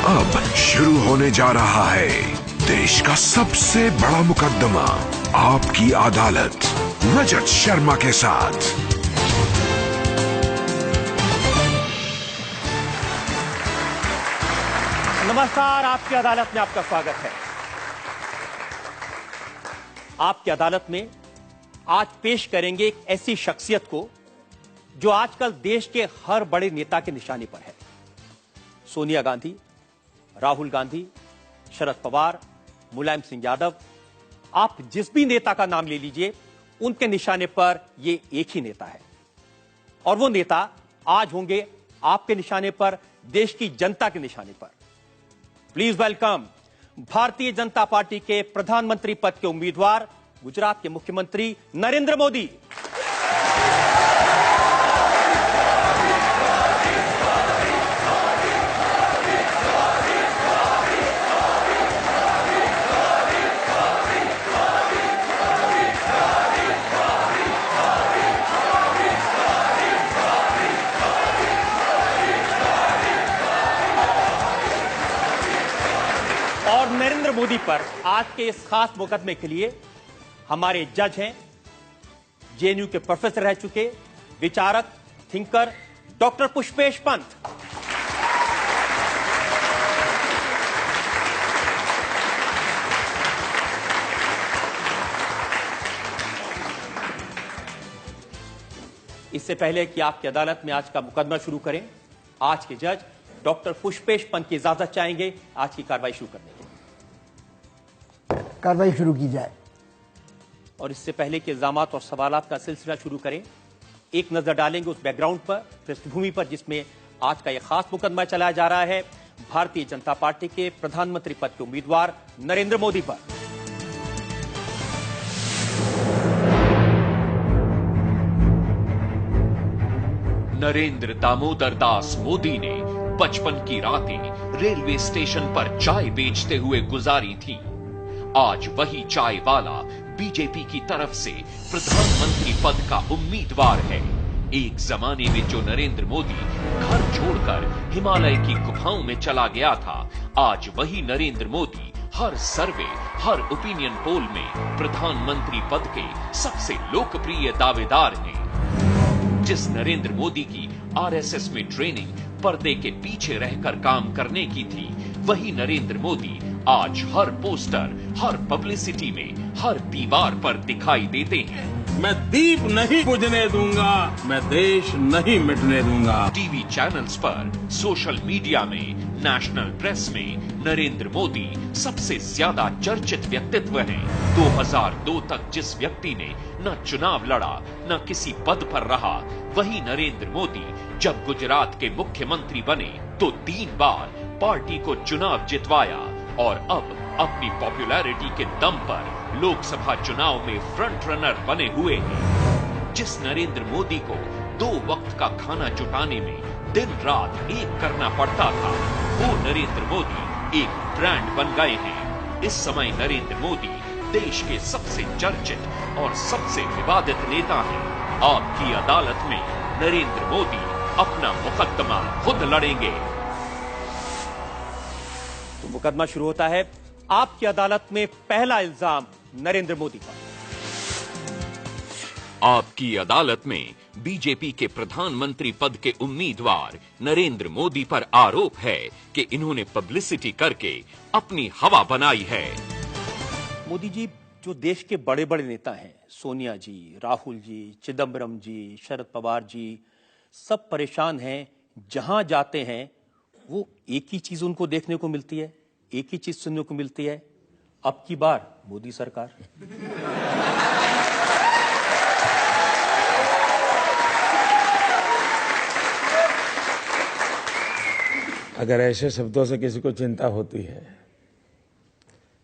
अब शुरू होने जा रहा है देश का सबसे बड़ा मुकदमा, आपकी अदालत, रजत शर्मा के साथ। नमस्कार, आपकी अदालत में आपका स्वागत है। आपकी अदालत में आज पेश करेंगे एक ऐसी शख्सियत को जो आजकल देश के हर बड़े नेता के निशाने पर है। सोनिया गांधी, राहुल गांधी, शरद पवार, मुलायम सिंह यादव, आप जिस भी नेता का नाम ले लीजिए, उनके निशाने पर ये एक ही नेता है। और वो नेता आज होंगे आपके निशाने पर, देश की जनता के निशाने पर। Please welcome Bharatiya Janata party के प्रधानमंत्री पद के उम्मीदवार, गुजरात के मुख्यमंत्री नरेंद्र मोदी। और नरेंद्र मोदी पर आज के इस खास मुकदमे के लिए हमारे जज हैं, जेएनयू के प्रोफेसर रह चुके विचारक, थिंकर, डॉक्टर पुष्पेश पंत। इससे पहले कि आपकी अदालत में आज का मुकदमा शुरू करें, आज के जज डॉक्टर पुष्पेश पंत की इजाजत चाहेंगे आज की कार्रवाई शुरू करने की। कार्रवाई शुरू की जाए। और इससे पहले कि इल्जामात और सवालात का सिलसिला शुरू करें, एक नजर डालेंगे उस बैकग्राउंड पर, पृष्ठभूमि पर, जिसमें आज का यह खास मुकदमा चलाया जा रहा है भारतीय जनता पार्टी के प्रधानमंत्री पद के उम्मीदवार नरेंद्र मोदी पर। नरेंद्र दामोदर दास मोदी ने बचपन की रातें रेलवे स्टेशन पर चाय बेचते हुए गुजारी थी। आज वही चाय वाला बीजेपी की तरफ से प्रधानमंत्री पद का उम्मीदवार है। एक जमाने में जो नरेंद्र मोदी घर छोड़कर हिमालय की गुफाओं में चला गया था, आज वही नरेंद्र मोदी हर सर्वे, हर ओपिनियन पोल में प्रधानमंत्री पद के सबसे लोकप्रिय दावेदार हैं। जिस नरेंद्र मोदी की आरएसएस में ट्रेनिंग पर्दे के पीछे रहकर काम करने की थी, वही नरेंद्र मोदी आज हर पोस्टर, हर पब्लिसिटी में, हर दीवार पर दिखाई देते हैं। मैं दीप नहीं बुझने दूंगा, मैं देश नहीं मिटने दूंगा। टीवी चैनल्स पर, सोशल मीडिया में, नेशनल प्रेस में नरेंद्र मोदी सबसे ज्यादा चर्चित व्यक्तित्व हैं। 2002 तक जिस व्यक्ति ने न चुनाव लड़ा, न किसी पद पर रहा, वही नरेंद्र मोदी जब गुजरात के मुख्यमंत्री बने तो 3 बार पार्टी को चुनाव जितवाया और अब अपनी पॉपुलैरिटी के दम पर लोकसभा चुनाव में फ्रंट रनर बने हुए हैं। जिस नरेंद्र मोदी को 2 वक्त का खाना जुटाने में दिन रात एक करना पड़ता था, वो नरेंद्र मोदी एक ब्रांड बन गए हैं। इस समय नरेंद्र मोदी देश के सबसे चर्चित और सबसे विवादित नेता हैं। आपकी अदालत में नरेंद्र मोदी अपना मुकदमा खुद लड़ेंगे। तो मुकदमा शुरू होता है। आपकी अदालत में पहला इल्जाम नरेंद्र मोदी पर। आपकी अदालत में बीजेपी के प्रधानमंत्री पद के उम्मीदवार नरेंद्र मोदी पर आरोप है कि इन्होंने पब्लिसिटी करके अपनी हवा बनाई है। मोदी जी, जो देश के बड़े बड़े नेता हैं, सोनिया जी, राहुल जी, चिदंबरम जी, शरद पवार जी, सब परेशान हैं। जहां जाते हैं वो एक ही चीज उनको देखने को मिलती है, एक ही चीज सुनने को मिलती है, अब की बार मोदी सरकार। अगर ऐसे शब्दों से किसी को चिंता होती है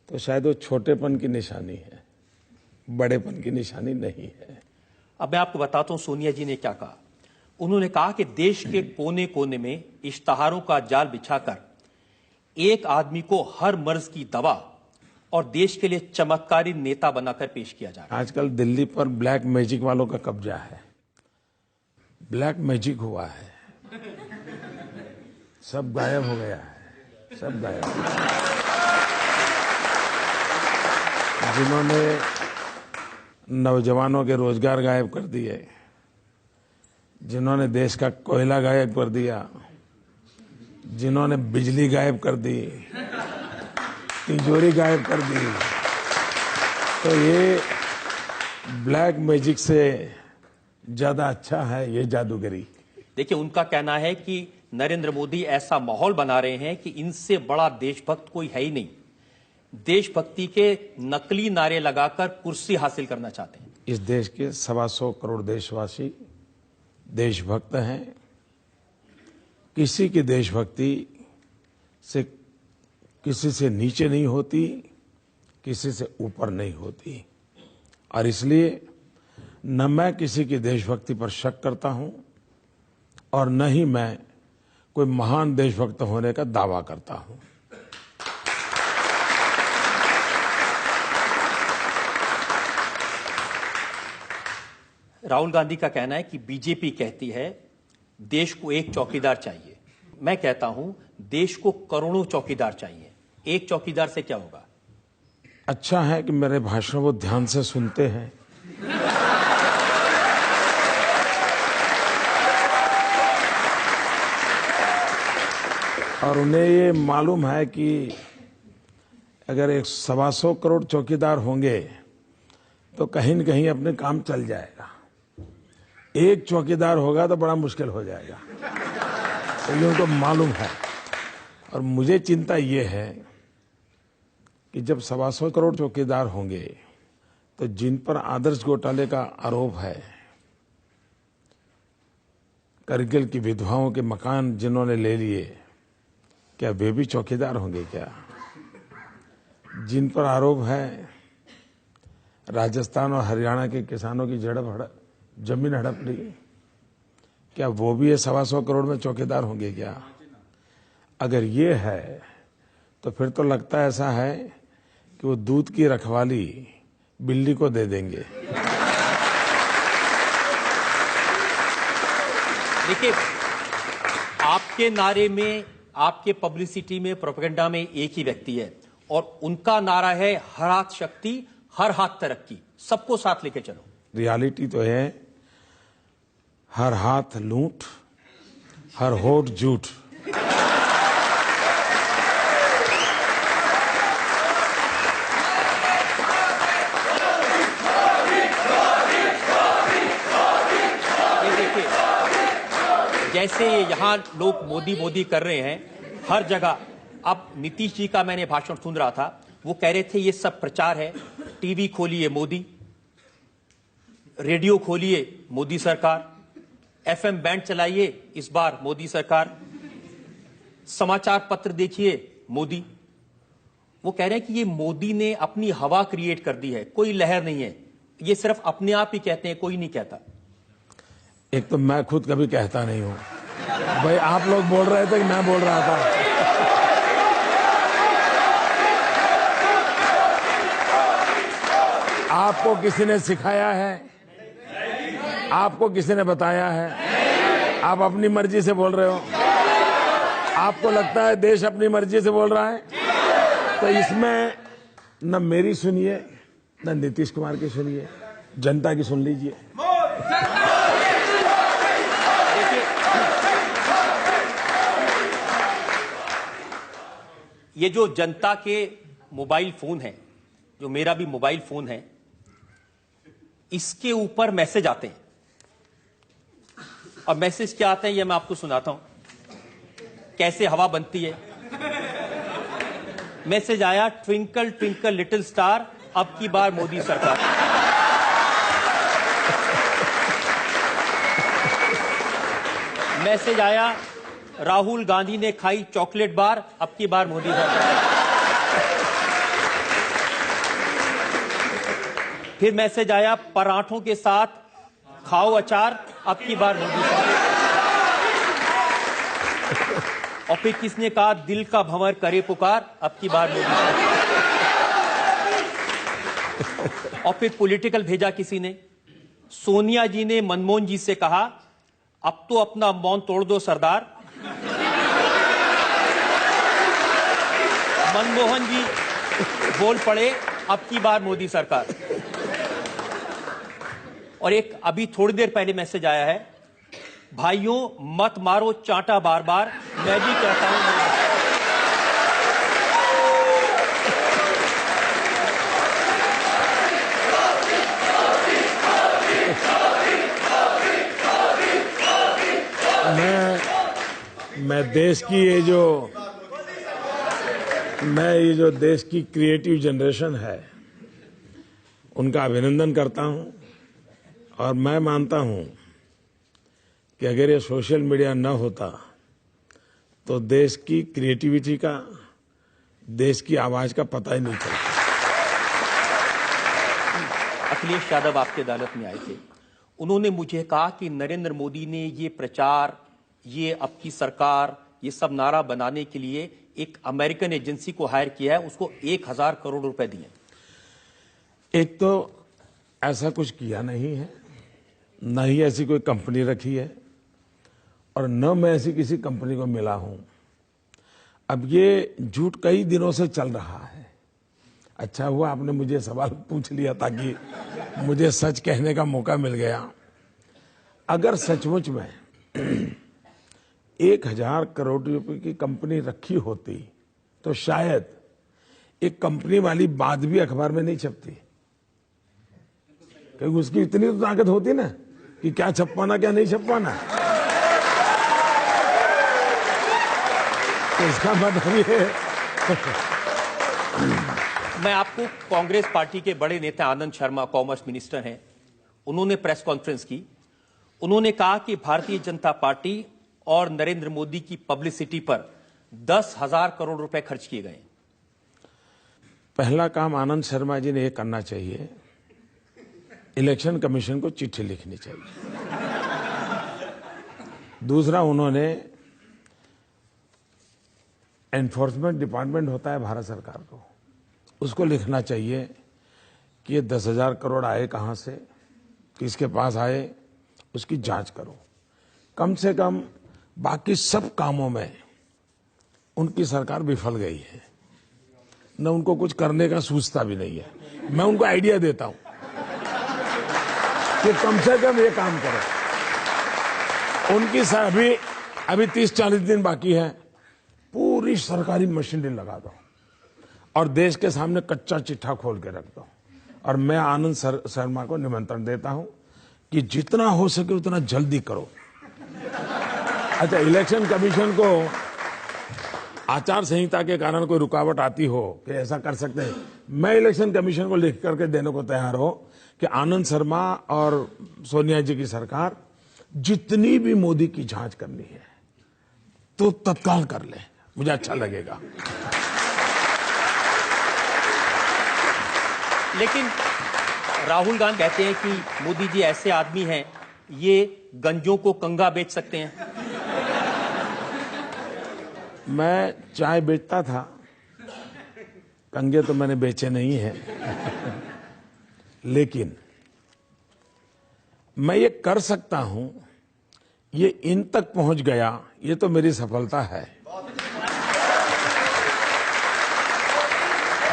तो शायद वो छोटेपन की निशानी है, बड़ेपन की निशानी नहीं है। अब मैं आपको बताता हूं सोनिया जी ने क्या कहा। उन्होंने कहा कि देश के कोने कोने में इश्तहारों का जाल बिछाकर एक आदमी को हर मर्ज की दवा और देश के लिए चमत्कारी नेता बनाकर पेश किया जा रहा है। आजकल दिल्ली पर ब्लैक मैजिक वालों का कब्जा है। ब्लैक मैजिक हुआ है, सब गायब हो गया है। सब गायब। जिन्होंने नौजवानों के रोजगार गायब कर दिए, जिन्होंने देश का कोयला गायब कर दिया, जिन्होंने बिजली गायब कर दी, तिजोरी गायब कर दी, तो ये ब्लैक मैजिक से ज्यादा अच्छा है ये जादूगरी। देखिए, उनका कहना है कि नरेंद्र मोदी ऐसा माहौल बना रहे हैं कि इनसे बड़ा देशभक्त कोई है ही नहीं। देशभक्ति के नकली नारे लगाकर कुर्सी हासिल करना चाहते हैं। इस देश के 125 करोड़ देशवासी देशभक्त हैं। किसी की देशभक्ति से किसी से नीचे नहीं होती, किसी से ऊपर नहीं होती, और इसलिए न मैं किसी की देशभक्ति पर शक करता हूं और न ही मैं कोई महान देशभक्त होने का दावा करता हूं। राहुल गांधी का कहना है कि बीजेपी कहती है देश को एक चौकीदार चाहिए। मैं कहता हूं देश को करोड़ों चौकीदार चाहिए। एक चौकीदार से क्या होगा? अच्छा है कि मेरे भाषण वो ध्यान से सुनते हैं। और उन्हें ये मालूम है कि अगर 125 करोड़ चौकीदार होंगे तो कहीं न कहीं अपने काम चल जाएगा। एक चौकीदार होगा तो बड़ा मुश्किल हो जाएगा, तो ये उनको मालूम है। और मुझे चिंता ये है कि जब 125 करोड़ चौकीदार होंगे तो जिन पर आदर्श घोटाले का आरोप है, करगिल की विधवाओं के मकान जिन्होंने ले लिए, क्या वे भी चौकीदार होंगे क्या? जिन पर आरोप है राजस्थान और हरियाणा के किसानों की जमीन हड़प ली, क्या वो भी 125 करोड़ में चौकीदार होंगे क्या? अगर ये है तो फिर तो लगता है ऐसा है कि वो दूध की रखवाली बिल्ली को दे देंगे। देखिए, आपके नारे में, आपके पब्लिसिटी में, प्रोपेगेंडा में एक ही व्यक्ति है और उनका नारा है हर हाथ शक्ति, हर हाथ तरक्की, सबको साथ लेके चलो। रियलिटी तो है हर हाथ लूट, हर होठ झूठ। जैसे यहां लोग मोदी मोदी कर रहे हैं हर जगह। अब नीतीश जी का मैंने भाषण सुन रहा था, वो कह रहे थे ये सब प्रचार है। टीवी खोलिए मोदी, रेडियो खोलिए मोदी सरकार, एफएम बैंड चलाइए इस बार मोदी सरकार, समाचार पत्र देखिए मोदी। वो कह रहे हैं कि ये मोदी ने अपनी हवा क्रिएट कर दी है, कोई लहर नहीं है। ये सिर्फ अपने आप ही कहते हैं, कोई नहीं कहता। एक तो मैं खुद कभी कहता नहीं हूं। भाई आप लोग बोल रहे थे कि मैं बोल रहा था। आपको किसी ने सिखाया है? आपको किसी ने बताया है? आप अपनी मर्जी से बोल रहे हो? आपको लगता है देश अपनी मर्जी से बोल रहा है? तो इसमें न मेरी सुनिए, न नीतीश कुमार की सुनिए, जनता की सुन लीजिए। ये जो जनता के मोबाइल फोन है, जो मेरा भी मोबाइल फोन है, इसके ऊपर मैसेज आते हैं। और मैसेज क्या आते हैं ये मैं आपको सुनाता हूं, कैसे हवा बनती है। मैसेज आया, ट्विंकल ट्विंकल लिटिल स्टार, अब की बार मोदी सरकार। मैसेज आया, राहुल गांधी ने खाई चॉकलेट बार, अब की बार मोदी सरकार। फिर मैसेज आया, पराठों के साथ खाओ अचार, अब की बार मोदी सरकार। और फिर किसने कहा, दिल का भंवर करे पुकार, अब की बार मोदी सरकार। और फिर पॉलिटिकल भेजा किसी ने, सोनिया जी ने मनमोहन जी से कहा, अब तो अपना मौन तोड़ दो सरदार। मनमोहन जी बोल पड़े, अब की बार मोदी सरकार। और एक अभी थोड़ी देर पहले मैसेज आया है, भाइयों मत मारो चांटा बार बार, मैं भी कहता हूं। मैं देश की ये जो देश की क्रिएटिव जनरेशन है उनका अभिनंदन करता हूं, और मैं मानता हूं कि अगर ये सोशल मीडिया न होता तो देश की क्रिएटिविटी का, देश की आवाज का पता ही नहीं चलता। अखिलेश यादव आपकी अदालत में आए थे, उन्होंने मुझे कहा कि नरेंद्र मोदी ने ये प्रचार, ये अब की सरकार, ये सब नारा बनाने के लिए एक अमेरिकन एजेंसी को हायर किया है, उसको 1000 करोड़ रुपए दिए। एक तो ऐसा कुछ किया नहीं है, न ही ऐसी कोई कंपनी रखी है, और न मैं ऐसी किसी कंपनी को मिला हूं। अब ये झूठ कई दिनों से चल रहा है। अच्छा हुआ आपने मुझे सवाल पूछ लिया ताकि मुझे सच कहने का मौका मिल गया। अगर सचमुच में 1000 करोड़ रुपए की कंपनी रखी होती तो शायद एक कंपनी वाली बात भी अखबार में नहीं छपती, क्योंकि उसकी इतनी तो ताकत होती ना कि क्या छपवाना क्या नहीं छपवाना। तो इसका मतलब ये मैं आपको कांग्रेस पार्टी के बड़े नेता आनंद शर्मा, कॉमर्स मिनिस्टर हैं, उन्होंने प्रेस कॉन्फ्रेंस की। उन्होंने कहा कि भारतीय जनता पार्टी और नरेंद्र मोदी की पब्लिसिटी पर 10,000 करोड़ रुपए खर्च किए गए। पहला काम आनंद शर्मा जी ने यह करना चाहिए, इलेक्शन कमीशन को चिट्ठी लिखनी चाहिए। दूसरा, उन्होंने एनफोर्समेंट डिपार्टमेंट होता है भारत सरकार को, उसको लिखना चाहिए कि ये 10,000 करोड़ आए कहां से, किसके पास आए, उसकी जांच करो। कम से कम बाकी सब कामों में उनकी सरकार विफल गई है, न उनको कुछ करने का सूझता भी नहीं है। मैं उनको आइडिया देता हूं कि कम से कम ये काम करो। उनकी अभी 30-40 दिन बाकी है, पूरी सरकारी मशीनरी लगा दो और देश के सामने कच्चा चिट्ठा खोल के रख दो। और मैं आनंद शर्मा को निमंत्रण देता हूं कि जितना हो सके उतना जल्दी करो। अच्छा, इलेक्शन कमीशन को आचार संहिता के कारण कोई रुकावट आती हो कि ऐसा कर सकते हैं, मैं इलेक्शन कमीशन को लिख करके देने को तैयार हो कि आनंद शर्मा और सोनिया जी की सरकार जितनी भी मोदी की जांच करनी है तो तत्काल कर ले, मुझे अच्छा लगेगा। लेकिन राहुल गांधी कहते हैं कि मोदी जी ऐसे आदमी हैं, ये गंजों को कंगा बेच सकते हैं। मैं चाय बेचता था, कंगे तो मैंने बेचे नहीं है। लेकिन मैं ये कर सकता हूं, ये इन तक पहुंच गया, ये तो मेरी सफलता है।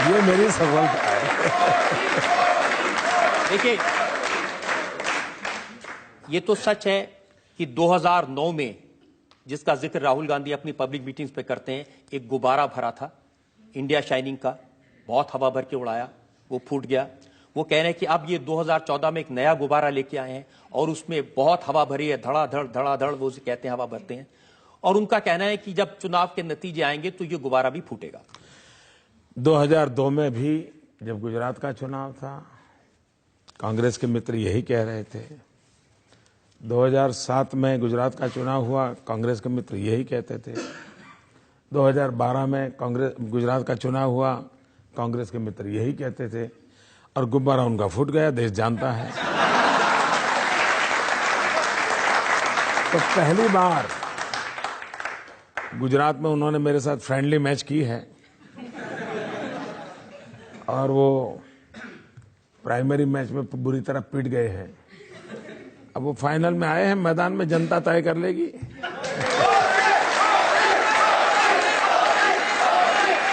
ये मेरी सफलता है। देखिए, ये तो सच है कि 2009 में, जिसका जिक्र राहुल गांधी अपनी पब्लिक मीटिंग्स पे करते हैं, एक गुब्बारा भरा था इंडिया शाइनिंग का, बहुत हवा भर के उड़ाया, वो फूट गया। वो कह रहे हैं कि अब ये 2014 में एक नया गुब्बारा लेके आए हैं और उसमें बहुत हवा भरी है, धड़ाधड़ वो उसे कहते हैं, हवा भरते हैं। और उनका कहना है कि जब चुनाव के नतीजे आएंगे तो ये गुब्बारा भी फूटेगा। 2002 में भी जब गुजरात का चुनाव था, कांग्रेस के मित्र यही कह रहे थे। 2007 में गुजरात का चुनाव हुआ, कांग्रेस के मित्र यही कहते थे। 2012 में गुजरात का चुनाव हुआ, कांग्रेस के मित्र यही कहते थे, और गुब्बारा उनका फूट गया, देश जानता है। तो पहली बार गुजरात में उन्होंने मेरे साथ फ्रेंडली मैच की है, और वो प्राइमरी मैच में बुरी तरह पिट गए हैं। अब वो फाइनल में आए हैं, मैदान में जनता तय कर लेगी।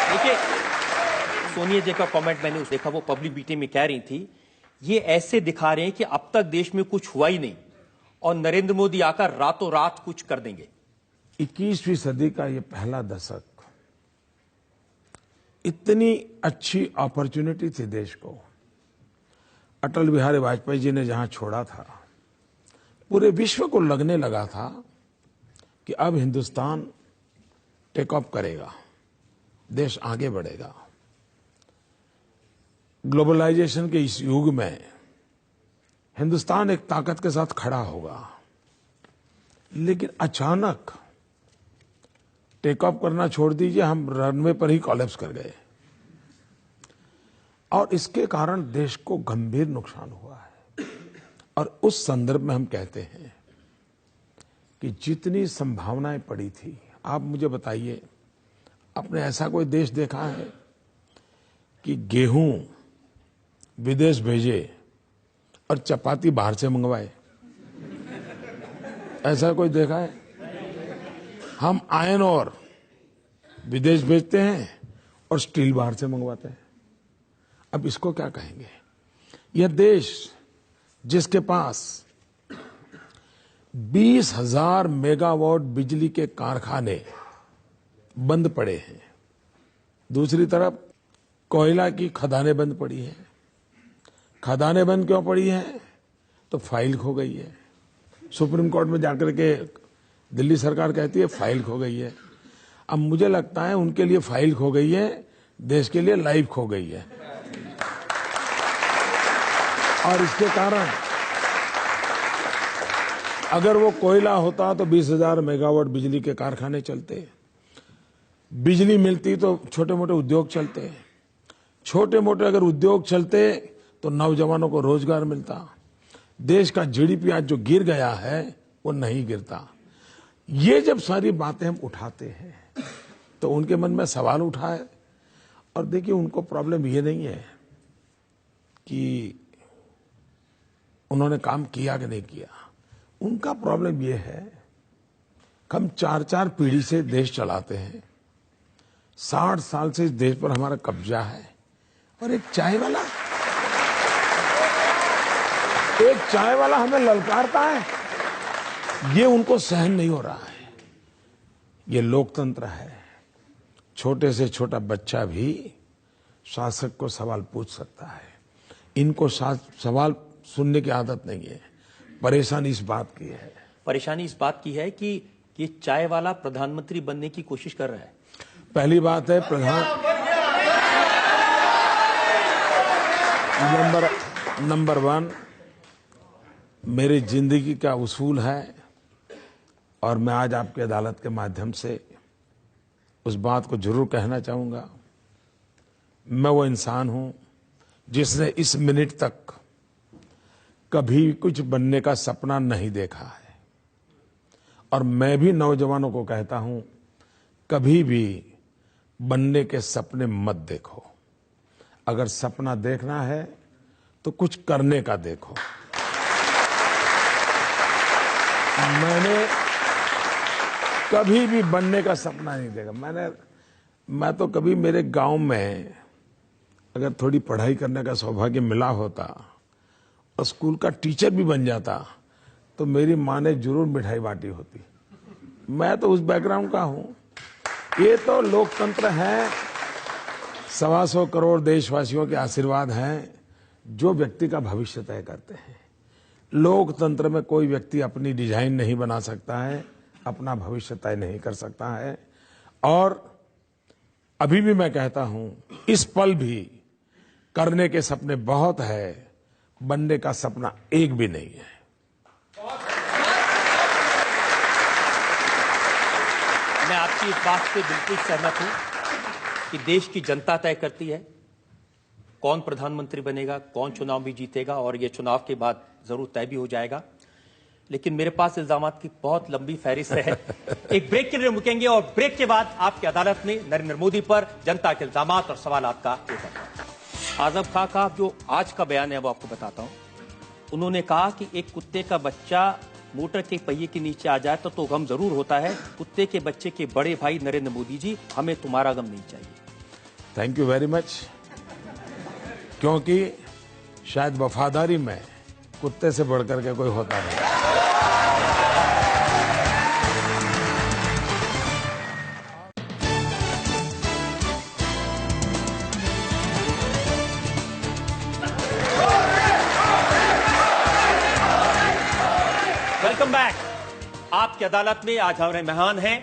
देखिए, सोनिया जी का कमेंट मैंने देखा, वो पब्लिक मीटिंग में कह रही थी, ये ऐसे दिखा रहे हैं कि अब तक देश में कुछ हुआ ही नहीं और नरेंद्र मोदी आकर रातों रात कुछ कर देंगे। 21वीं सदी का ये पहला दशक, इतनी अच्छी अपॉर्चुनिटी थी देश को। अटल बिहारी वाजपेयी जी ने जहां छोड़ा था, पूरे विश्व को लगने लगा था कि अब हिंदुस्तान टेक ऑफ करेगा, देश आगे बढ़ेगा। ग्लोबलाइजेशन के इस युग में हिंदुस्तान एक ताकत के साथ खड़ा होगा, लेकिन अचानक टेक ऑफ करना छोड़ दीजिए, हम रनवे पर ही कोलैप्स कर गए और इसके कारण देश को गंभीर नुकसान हुआ है। और उस संदर्भ में हम कहते हैं कि जितनी संभावनाएं पड़ी थी, आप मुझे बताइए, आपने ऐसा कोई देश देखा है कि गेहूं विदेश भेजे और चपाती बाहर से मंगवाए? ऐसा कोई देखा है? हम आयरन और विदेश भेजते हैं और स्टील बाहर से मंगवाते हैं। अब इसको क्या कहेंगे? यह देश जिसके पास 20,000 मेगावाट बिजली के कारखाने बंद पड़े हैं, दूसरी तरफ कोयला की खदानें बंद पड़ी हैं। खदानें बंद क्यों पड़ी हैं? तो फाइल खो गई है। सुप्रीम कोर्ट में जाकर के दिल्ली सरकार कहती है फाइल खो गई है। अब मुझे लगता है उनके लिए फाइल खो गई है, देश के लिए लाइफ खो गई है। और इसके कारण अगर वो कोयला होता तो 20,000 मेगावाट बिजली के कारखाने चलते, बिजली मिलती तो छोटे मोटे उद्योग चलते, छोटे मोटे अगर उद्योग चलते तो नौजवानों को रोजगार मिलता, देश का जीडीपी आज जो गिर गया है वो नहीं गिरता। ये जब सारी बातें हम उठाते हैं तो उनके मन में सवाल उठा है। और देखिए, उनको प्रॉब्लम ये नहीं है कि उन्होंने काम किया कि नहीं किया, उनका प्रॉब्लम ये है कि हम 4-4 पीढ़ी से देश चलाते हैं, 60 साल से इस देश पर हमारा कब्जा है, और एक चाय वाला हमें ललकारता है, ये उनको सहन नहीं हो रहा है। ये लोकतंत्र है, छोटे से छोटा बच्चा भी शासक को सवाल पूछ सकता है। इनको सवाल सुनने की आदत नहीं है। परेशानी इस बात की है, परेशानी इस बात की है कि ये चाय वाला प्रधानमंत्री बनने की कोशिश कर रहा है। पहली बात है, नंबर 1 मेरी जिंदगी का उसूल है, और मैं आज आपकी अदालत के माध्यम से उस बात को जरूर कहना चाहूंगा। मैं वो इंसान हूं जिसने इस मिनट तक कभी कुछ बनने का सपना नहीं देखा है, और मैं भी नौजवानों को कहता हूं, कभी भी बनने के सपने मत देखो। अगर सपना देखना है तो कुछ करने का देखो। मैंने कभी भी बनने का सपना नहीं देखा। मैं तो कभी मेरे गांव में अगर थोड़ी पढ़ाई करने का सौभाग्य मिला होता और स्कूल का टीचर भी बन जाता तो मेरी माँ ने जरूर मिठाई बांटी होती। मैं तो उस बैकग्राउंड का हूं। ये तो लोकतंत्र है, 125 करोड़ देशवासियों के आशीर्वाद हैं जो व्यक्ति का भविष्य तय करते हैं। लोकतंत्र में कोई व्यक्ति अपनी डिजाइन नहीं बना सकता है, अपना भविष्य तय नहीं कर सकता है। और अभी भी मैं कहता हूं, इस पल भी करने के सपने बहुत है, बनने का सपना एक भी नहीं है। मैं आपकी इस बात से बिल्कुल सहमत हूं कि देश की जनता तय करती है कौन प्रधानमंत्री बनेगा, कौन चुनाव भी जीतेगा, और ये चुनाव के बाद जरूर तय भी हो जाएगा। लेकिन मेरे पास इल्जामात की बहुत लंबी फहरिस्त है। एक ब्रेक के लिए रुकेंगे और ब्रेक के बाद आपकी अदालत में नरेंद्र मोदी पर जनता के इल्जामात और सवालात का एक आजम खां का जो आज का बयान है वो आपको बताता हूं। उन्होंने कहा कि एक कुत्ते का बच्चा मोटर के पहिए के नीचे आ जाए तो गम जरूर होता है, कुत्ते के बच्चे के बड़े भाई नरेंद्र मोदी जी, हमें तुम्हारा गम नहीं चाहिए। Thank you very much. क्योंकि शायद वफादारी में कुत्ते से बढ़कर के कोई होता नहीं। Welcome back. आपकी अदालत में आज हमारे मेहमान हैं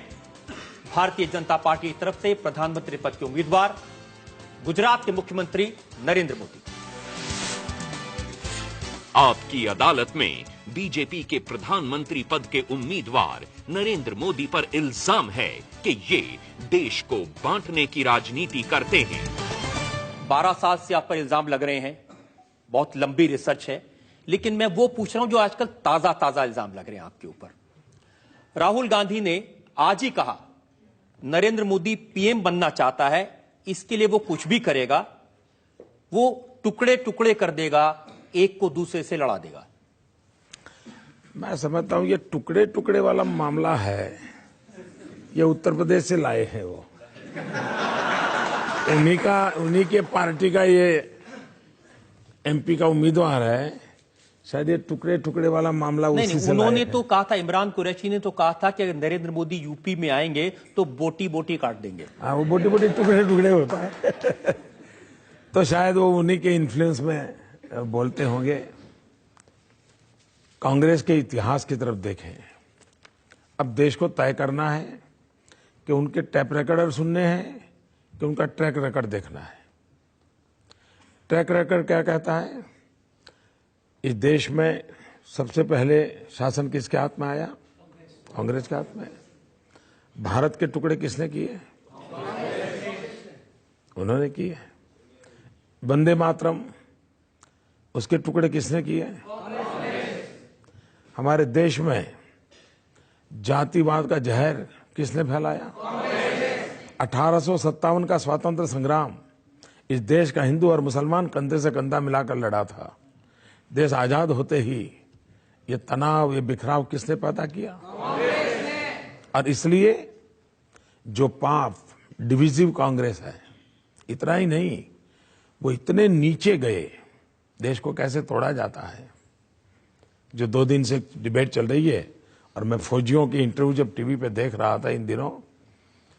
भारतीय जनता पार्टी की तरफ से प्रधानमंत्री पद के उम्मीदवार गुजरात के मुख्यमंत्री नरेंद्र मोदी। आपकी अदालत में बीजेपी के प्रधानमंत्री पद के उम्मीदवार नरेंद्र मोदी पर इल्जाम है कि ये देश को बांटने की राजनीति करते हैं। 12 साल से आप पर इल्जाम लग रहे हैं, बहुत लंबी रिसर्च है, लेकिन मैं वो पूछ रहा हूं जो आजकल ताजा ताजा इल्जाम लग रहे हैं आपके ऊपर। राहुल गांधी ने आज ही कहा नरेंद्र मोदी पीएम बनना चाहता है, इसके लिए वो कुछ भी करेगा, वो टुकड़े टुकड़े कर देगा, एक को दूसरे से लड़ा देगा। मैं समझता हूं ये टुकड़े टुकड़े वाला मामला है, ये उत्तर प्रदेश से लाए हैं वो। उन्हीं के पार्टी का ये एमपी का उम्मीदवार है, शायद ये टुकड़े टुकड़े वाला मामला उसी से उन्होंने तो कहा था, इमरान कुरैशी ने तो कहा था कि अगर नरेंद्र मोदी यूपी में आएंगे तो बोटी बोटी काट देंगे। हाँ, वो बोटी बोटी टुकड़े टुकड़े होता है। तो शायद वो उन्हीं के इन्फ्लुएंस में बोलते होंगे। कांग्रेस के इतिहास की तरफ देखें, अब देश को तय करना है कि उनके टैप रिकॉर्डर सुनने हैं कि उनका ट्रैक रिकॉर्ड देखना है। ट्रैक रिकॉर्ड क्या कहता है? इस देश में सबसे पहले शासन किसके हाथ में आया? कांग्रेस के हाथ में। भारत के टुकड़े किसने किए? उन्होंने किए। वंदे मातरम, उसके टुकड़े किसने किए? हमारे देश में जातिवाद का जहर किसने फैलाया? 1857 का स्वातंत्र संग्राम, इस देश का हिंदू और मुसलमान कंधे से कंधा मिलाकर लड़ा था। देश आजाद होते ही ये तनाव, ये बिखराव किसने पैदा किया? और इसलिए जो पाप डिविजिव कांग्रेस है, इतना ही नहीं, वो इतने नीचे गए, देश को कैसे तोड़ा जाता है। जो 2 दिन से डिबेट चल रही है, और मैं फौजियों की इंटरव्यू जब टीवी पे देख रहा था इन दिनों,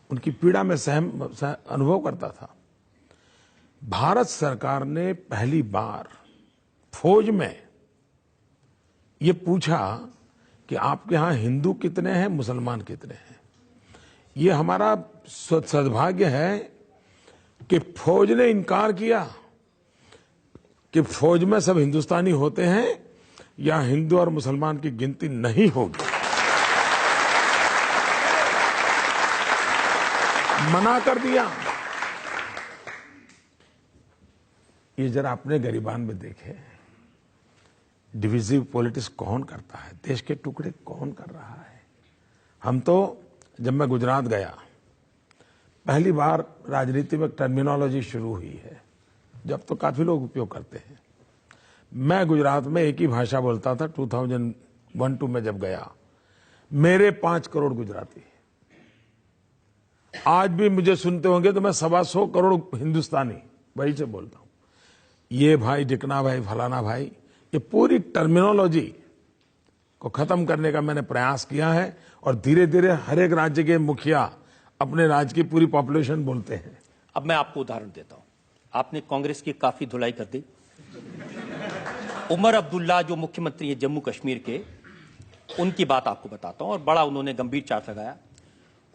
उनकी पीड़ा में अनुभव करता था। भारत सरकार ने पहली बार फौज में ये पूछा कि आपके यहां हिंदू कितने हैं, मुसलमान कितने हैं। ये हमारा सद्भाग्य है कि फौज ने इनकार किया कि फौज में सब हिंदुस्तानी होते हैं या हिंदू और मुसलमान की गिनती नहीं होगी। मना कर दिया। ये जरा अपने गरिबान में देखे, डिविजिव पॉलिटिक्स कौन करता है, देश के टुकड़े कौन कर रहा है। हम तो, जब मैं गुजरात गया, पहली बार राजनीति में टर्मिनोलॉजी शुरू हुई है, जब तो काफी लोग उपयोग करते हैं। मैं गुजरात में एक ही भाषा बोलता था 2001-2 में जब गया। मेरे 5 करोड़ गुजराती, आज भी मुझे सुनते होंगे तो मैं 125 करोड़ हिंदुस्तानी वही से बोलता हूं। ये भाई डिकना भाई फलाना भाई, ये पूरी टर्मिनोलॉजी को खत्म करने का मैंने प्रयास किया है, और धीरे धीरे हर एक राज्य के मुखिया अपने राज्य की पूरी पॉपुलेशन बोलते हैं। अब मैं आपको उदाहरण देता हूं। आपने कांग्रेस की काफी धुलाई कर दी। उमर अब्दुल्ला जो मुख्यमंत्री है जम्मू कश्मीर के, उनकी बात आपको बताता हूं, और बड़ा उन्होंने गंभीर चार्ज लगाया।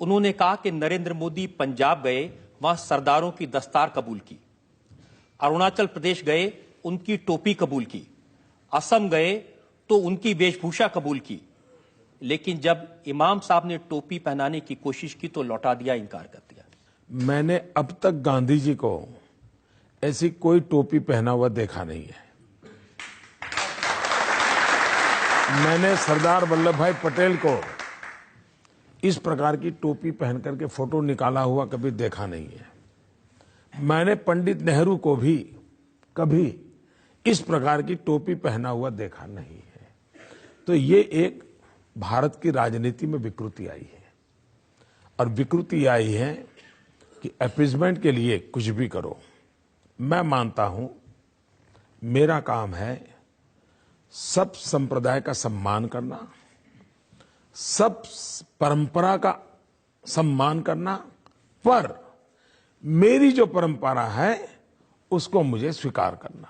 उन्होंने कहा कि नरेंद्र मोदी पंजाब गए, वहां सरदारों की दस्तार कबूल की। अरुणाचल प्रदेश गए, उनकी टोपी कबूल की। असम गए तो उनकी वेशभूषा कबूल की, लेकिन जब इमाम साहब ने टोपी पहनाने की कोशिश की तो लौटा दिया, इनकार कर दिया। मैंने अब तक गांधी जी को ऐसी कोई टोपी पहना हुआ देखा नहीं है। मैंने सरदार वल्लभ भाई पटेल को इस प्रकार की टोपी पहन करके फोटो निकाला हुआ कभी देखा नहीं है। मैंने पंडित नेहरू को भी कभी इस प्रकार की टोपी पहना हुआ देखा नहीं है। तो ये एक भारत की राजनीति में विकृति आई है, और विकृति आई है कि अपीजमेंट के लिए कुछ भी करो। मैं मानता हूं मेरा काम है सब संप्रदाय का सम्मान करना, सब परंपरा का सम्मान करना, पर मेरी जो परंपरा है उसको मुझे स्वीकार करना।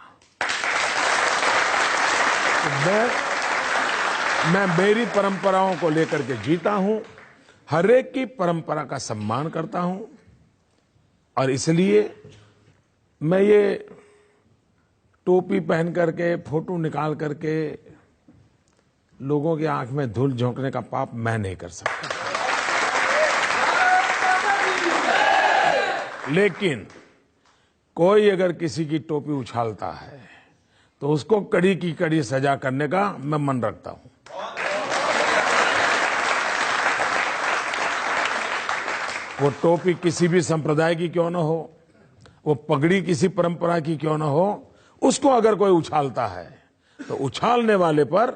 मैं मेरी परंपराओं को लेकर के जीता हूं, हर एक की परंपरा का सम्मान करता हूं, और इसलिए मैं ये टोपी पहन करके फोटो निकाल करके लोगों की आंख में धूल झोंकने का पाप मैं नहीं कर सकता। लेकिन कोई अगर किसी की टोपी उछालता है तो उसको कड़ी की कड़ी सजा करने का मैं मन रखता हूं। वो टोपी किसी भी संप्रदाय की क्यों न हो, वो पगड़ी किसी परंपरा की क्यों न हो, उसको अगर कोई उछालता है तो उछालने वाले पर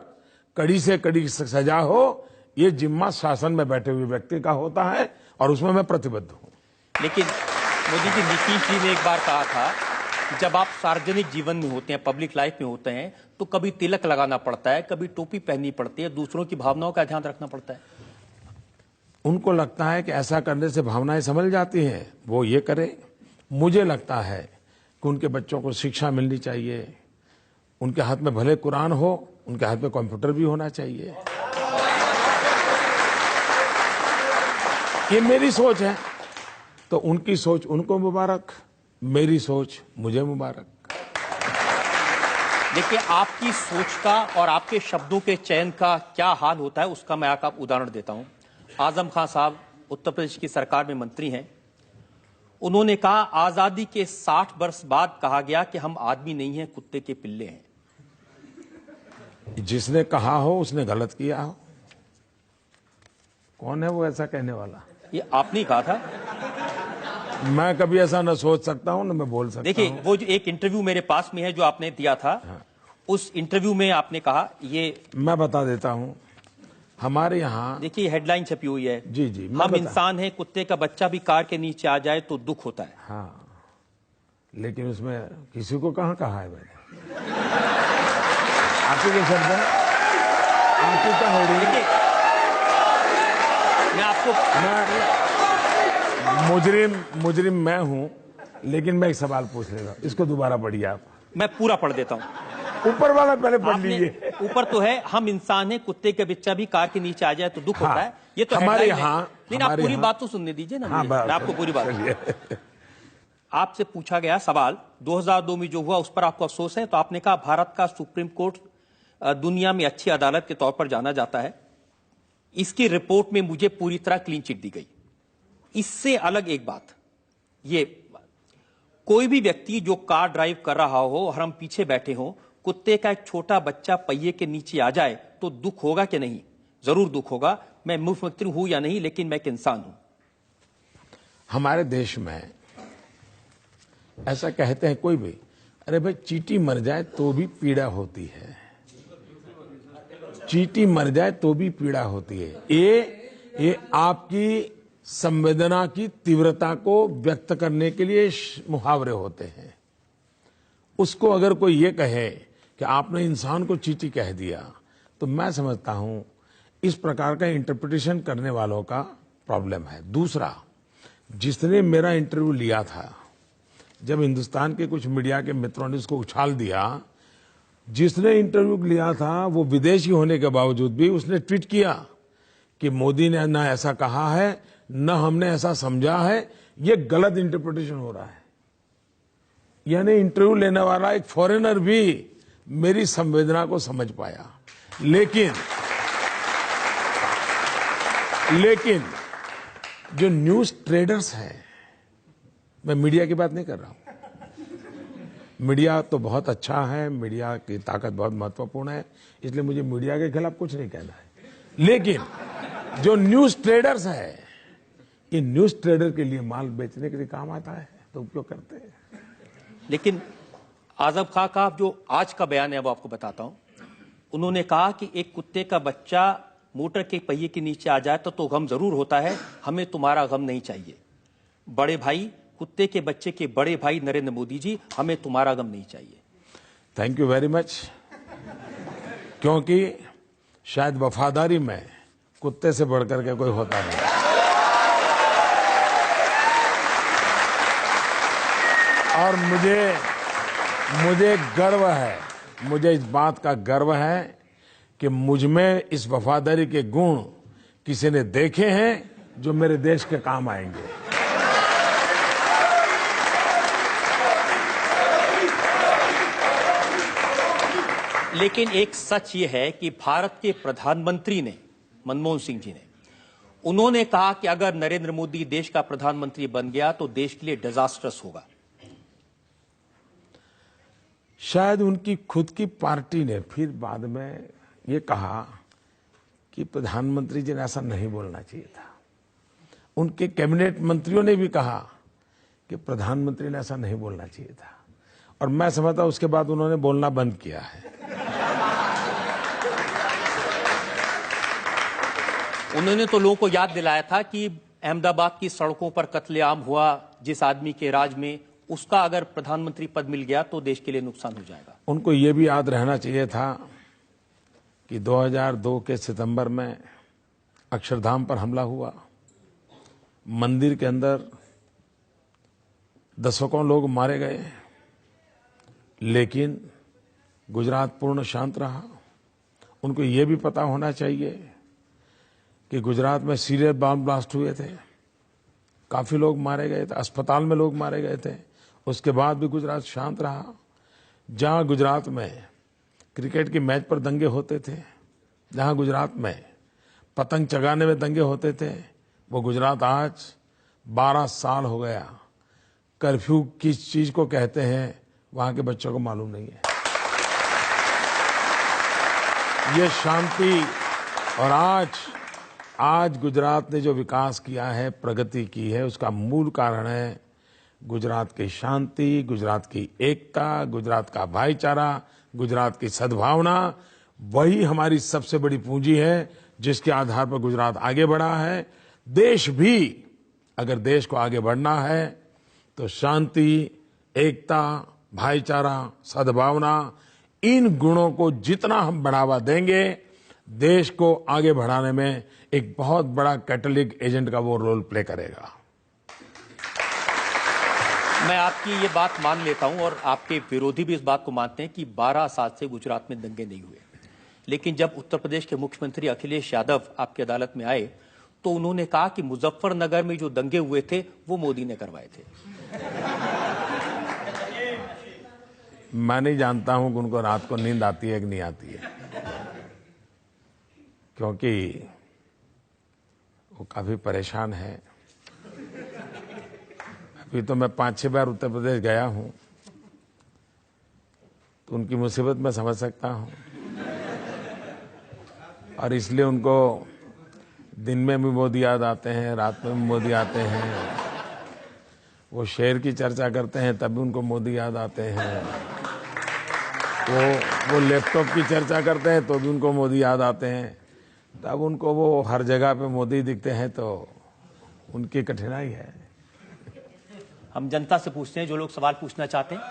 कड़ी से कड़ी सजा हो, ये जिम्मा शासन में बैठे हुए व्यक्ति का होता है और उसमें मैं प्रतिबद्ध हूं। लेकिन मोदी जी, नीतीश जी ने एक बार कहा था कि जब आप सार्वजनिक जीवन में होते हैं, पब्लिक लाइफ में होते हैं, तो कभी तिलक लगाना पड़ता है, कभी टोपी पहननी पड़ती है, दूसरों की भावनाओं का ध्यान रखना पड़ता है। उनको लगता है कि ऐसा करने से भावनाएं संभल जाती हैं, वो ये करे। मुझे लगता है कि उनके बच्चों को शिक्षा मिलनी चाहिए, उनके हाथ में भले कुरान हो, उनके हाथ में कंप्यूटर भी होना चाहिए। ये मेरी सोच है, तो उनकी सोच उनको मुबारक, मेरी सोच मुझे मुबारक। देखिए, आपकी सोच का और आपके शब्दों के चयन का क्या हाल होता है, उसका मैं आपको उदाहरण देता हूं। आजम खान साहब उत्तर प्रदेश की सरकार में मंत्री हैं। उन्होंने कहा, आजादी के 60 वर्ष बाद कहा गया कि हम आदमी नहीं हैं, कुत्ते के पिल्ले हैं। जिसने कहा हो उसने गलत किया हो। कौन है वो ऐसा कहने वाला? ये आपने ही कहा था। मैं कभी ऐसा न सोच सकता हूं, न मैं बोल सकता हूं। देखिए, वो जो एक इंटरव्यू मेरे पास में है जो आपने दिया था, उस इंटरव्यू में आपने कहा, ये मैं बता देता हूं। हमारे यहाँ देखिए हेडलाइन छपी हुई है, जी जी, हम इंसान हैं, कुत्ते का बच्चा भी कार के नीचे आ जाए तो दुख होता है। हाँ, लेकिन उसमें किसी को कहाँ कहा है मैंने? आपके क्या शब्द है? आपकी क्या हो रही है? मैं आपको मुजरिम मैं हूं, लेकिन मैं एक सवाल पूछ लेगा, इसको दोबारा पढ़िए आप। मैं पूरा पढ़ देता हूं। ऊपर वाला पहले पढ़ लीजिए। ऊपर तो है, हम इंसान हैं, कुत्ते का बच्चा भी कार के नीचे आ जाए तो दुख होता है। ये तो हमारे हेडलाइन है। यहाँ, लेकिन आप पूरी बात तो सुनने दीजिए ना। मैं आपको पूरी बात। आपसे पूछा गया सवाल 2002 में जो हुआ उस पर आपको अफसोस है, तो आपने कहा भारत का सुप्रीम कोर्ट दुनिया में अच्छी अदालत के तौर पर जाना जाता है। इसकी रिपोर्ट में मुझे पूरी तरह क्लीन चिट दी गई। इससे अलग एक बात, ये कोई भी व्यक्ति जो कार ड्राइव कर रहा हो और हम पीछे बैठे हों, कुत्ते का एक छोटा बच्चा पहिए के नीचे आ जाए तो दुख होगा कि नहीं? जरूर दुख होगा। मैं मुख्यमंत्री हूं या नहीं, लेकिन मैं एक इंसान हूं। हमारे देश में ऐसा कहते हैं कोई भी, अरे भाई चींटी मर जाए तो भी पीड़ा होती है, चींटी मर जाए तो भी पीड़ा होती है। ये आपकी संवेदना की तीव्रता को व्यक्त करने के लिए मुहावरे होते हैं। उसको अगर कोई ये कहे कि आपने इंसान को चींटी कह दिया, तो मैं समझता हूं इस प्रकार का इंटरप्रिटेशन करने वालों का प्रॉब्लम है। दूसरा, जिसने मेरा इंटरव्यू लिया था, जब हिंदुस्तान के कुछ मीडिया के मित्रों ने उसको उछाल दिया, जिसने इंटरव्यू लिया था वो विदेशी होने के बावजूद भी उसने ट्वीट किया कि मोदी ने ना ऐसा कहा है, न हमने ऐसा समझा है, ये गलत इंटरप्रिटेशन हो रहा है। यानी इंटरव्यू लेने वाला एक फॉरेनर भी मेरी संवेदना को समझ पाया। लेकिन जो न्यूज ट्रेडर्स हैं, मैं मीडिया की बात नहीं कर रहा हूं, मीडिया तो बहुत अच्छा है, मीडिया की ताकत बहुत महत्वपूर्ण है, इसलिए मुझे मीडिया के खिलाफ कुछ नहीं कहना है। लेकिन जो न्यूज ट्रेडर्स है, ये न्यूज ट्रेडर के लिए माल बेचने के लिए काम आता है, तो उपयोग करते हैं। लेकिन आजम खां का जो आज का बयान है वो आपको बताता हूं। उन्होंने कहा कि एक कुत्ते का बच्चा मोटर के पहिए के नीचे आ जाए तो गम जरूर होता है, हमें तुम्हारा गम नहीं चाहिए। बड़े भाई, कुत्ते के बच्चे के बड़े भाई नरेंद्र मोदी जी, हमें तुम्हारा गम नहीं चाहिए। थैंक यू वेरी मच, क्योंकि शायद वफादारी में कुत्ते से बढ़कर के कोई होता नहीं। और मुझे गर्व है, मुझे इस बात का गर्व है कि मुझ में इस वफादारी के गुण किसी ने देखे हैं जो मेरे देश के काम आएंगे। लेकिन एक सच ये है कि भारत के प्रधानमंत्री ने, मनमोहन सिंह जी ने, उन्होंने कहा कि अगर नरेंद्र मोदी देश का प्रधानमंत्री बन गया तो देश के लिए डिजास्टर्स होगा। शायद उनकी खुद की पार्टी ने फिर बाद में ये कहा कि प्रधानमंत्री जी ने ऐसा नहीं बोलना चाहिए था। उनके कैबिनेट मंत्रियों ने भी कहा कि प्रधानमंत्री ने ऐसा नहीं बोलना चाहिए था, और मैं समझता हूं उसके बाद उन्होंने बोलना बंद किया है। उन्होंने तो लोगों को याद दिलाया था कि अहमदाबाद की सड़कों पर कत्लेआम हुआ जिस आदमी के राज में, उसका अगर प्रधानमंत्री पद मिल गया तो देश के लिए नुकसान हो जाएगा। उनको ये भी याद रहना चाहिए था कि 2002 के सितंबर में अक्षरधाम पर हमला हुआ, मंदिर के अंदर दशकों लोग मारे गए, लेकिन गुजरात पूर्ण शांत रहा। उनको ये भी पता होना चाहिए कि गुजरात में सीरियस बम ब्लास्ट हुए थे, काफी लोग मारे गए थे, अस्पताल में लोग मारे गए थे, उसके बाद भी गुजरात शांत रहा। जहां गुजरात में क्रिकेट की मैच पर दंगे होते थे, जहां गुजरात में पतंग चगाने में दंगे होते थे, वो गुजरात आज 12 साल हो गया कर्फ्यू किस चीज को कहते हैं वहां के बच्चों को मालूम नहीं है। ये शांति, और आज गुजरात ने जो विकास किया है, प्रगति की है, उसका मूल कारण है गुजरात की शांति, गुजरात की एकता, गुजरात का भाईचारा, गुजरात की सद्भावना। वही हमारी सबसे बड़ी पूंजी है जिसके आधार पर गुजरात आगे बढ़ा है। देश भी अगर देश को आगे बढ़ना है तो शांति, एकता, भाईचारा, सद्भावना, इन गुणों को जितना हम बढ़ावा देंगे, देश को आगे बढ़ाने में एक बहुत बड़ा कैटलिक एजेंट का वो रोल प्ले करेगा। मैं आपकी ये बात मान लेता हूं और आपके विरोधी भी इस बात को मानते हैं कि 12 साल से गुजरात में दंगे नहीं हुए, लेकिन जब उत्तर प्रदेश के मुख्यमंत्री अखिलेश यादव आपकी अदालत में आए तो उन्होंने कहा कि मुजफ्फरनगर में जो दंगे हुए थे वो मोदी ने करवाए थे। मैं नहीं जानता हूं कि उनको रात को नींद आती है कि नहीं आती है, क्योंकि वो काफी परेशान है। अभी तो मैं 5-6 बार उत्तर प्रदेश गया हूं, तो उनकी मुसीबत मैं समझ सकता हूं, और इसलिए उनको दिन में भी मोदी याद आते हैं, रात में भी मोदी आते हैं। वो शेर की चर्चा करते हैं तब भी उनको मोदी याद आते हैं, वो लैपटॉप की चर्चा करते हैं तो भी उनको मोदी याद आते हैं। तब उनको वो हर जगह पे मोदी दिखते हैं, तो उनकी कठिनाई है। हम जनता से पूछते हैं जो लोग सवाल पूछना चाहते हैं,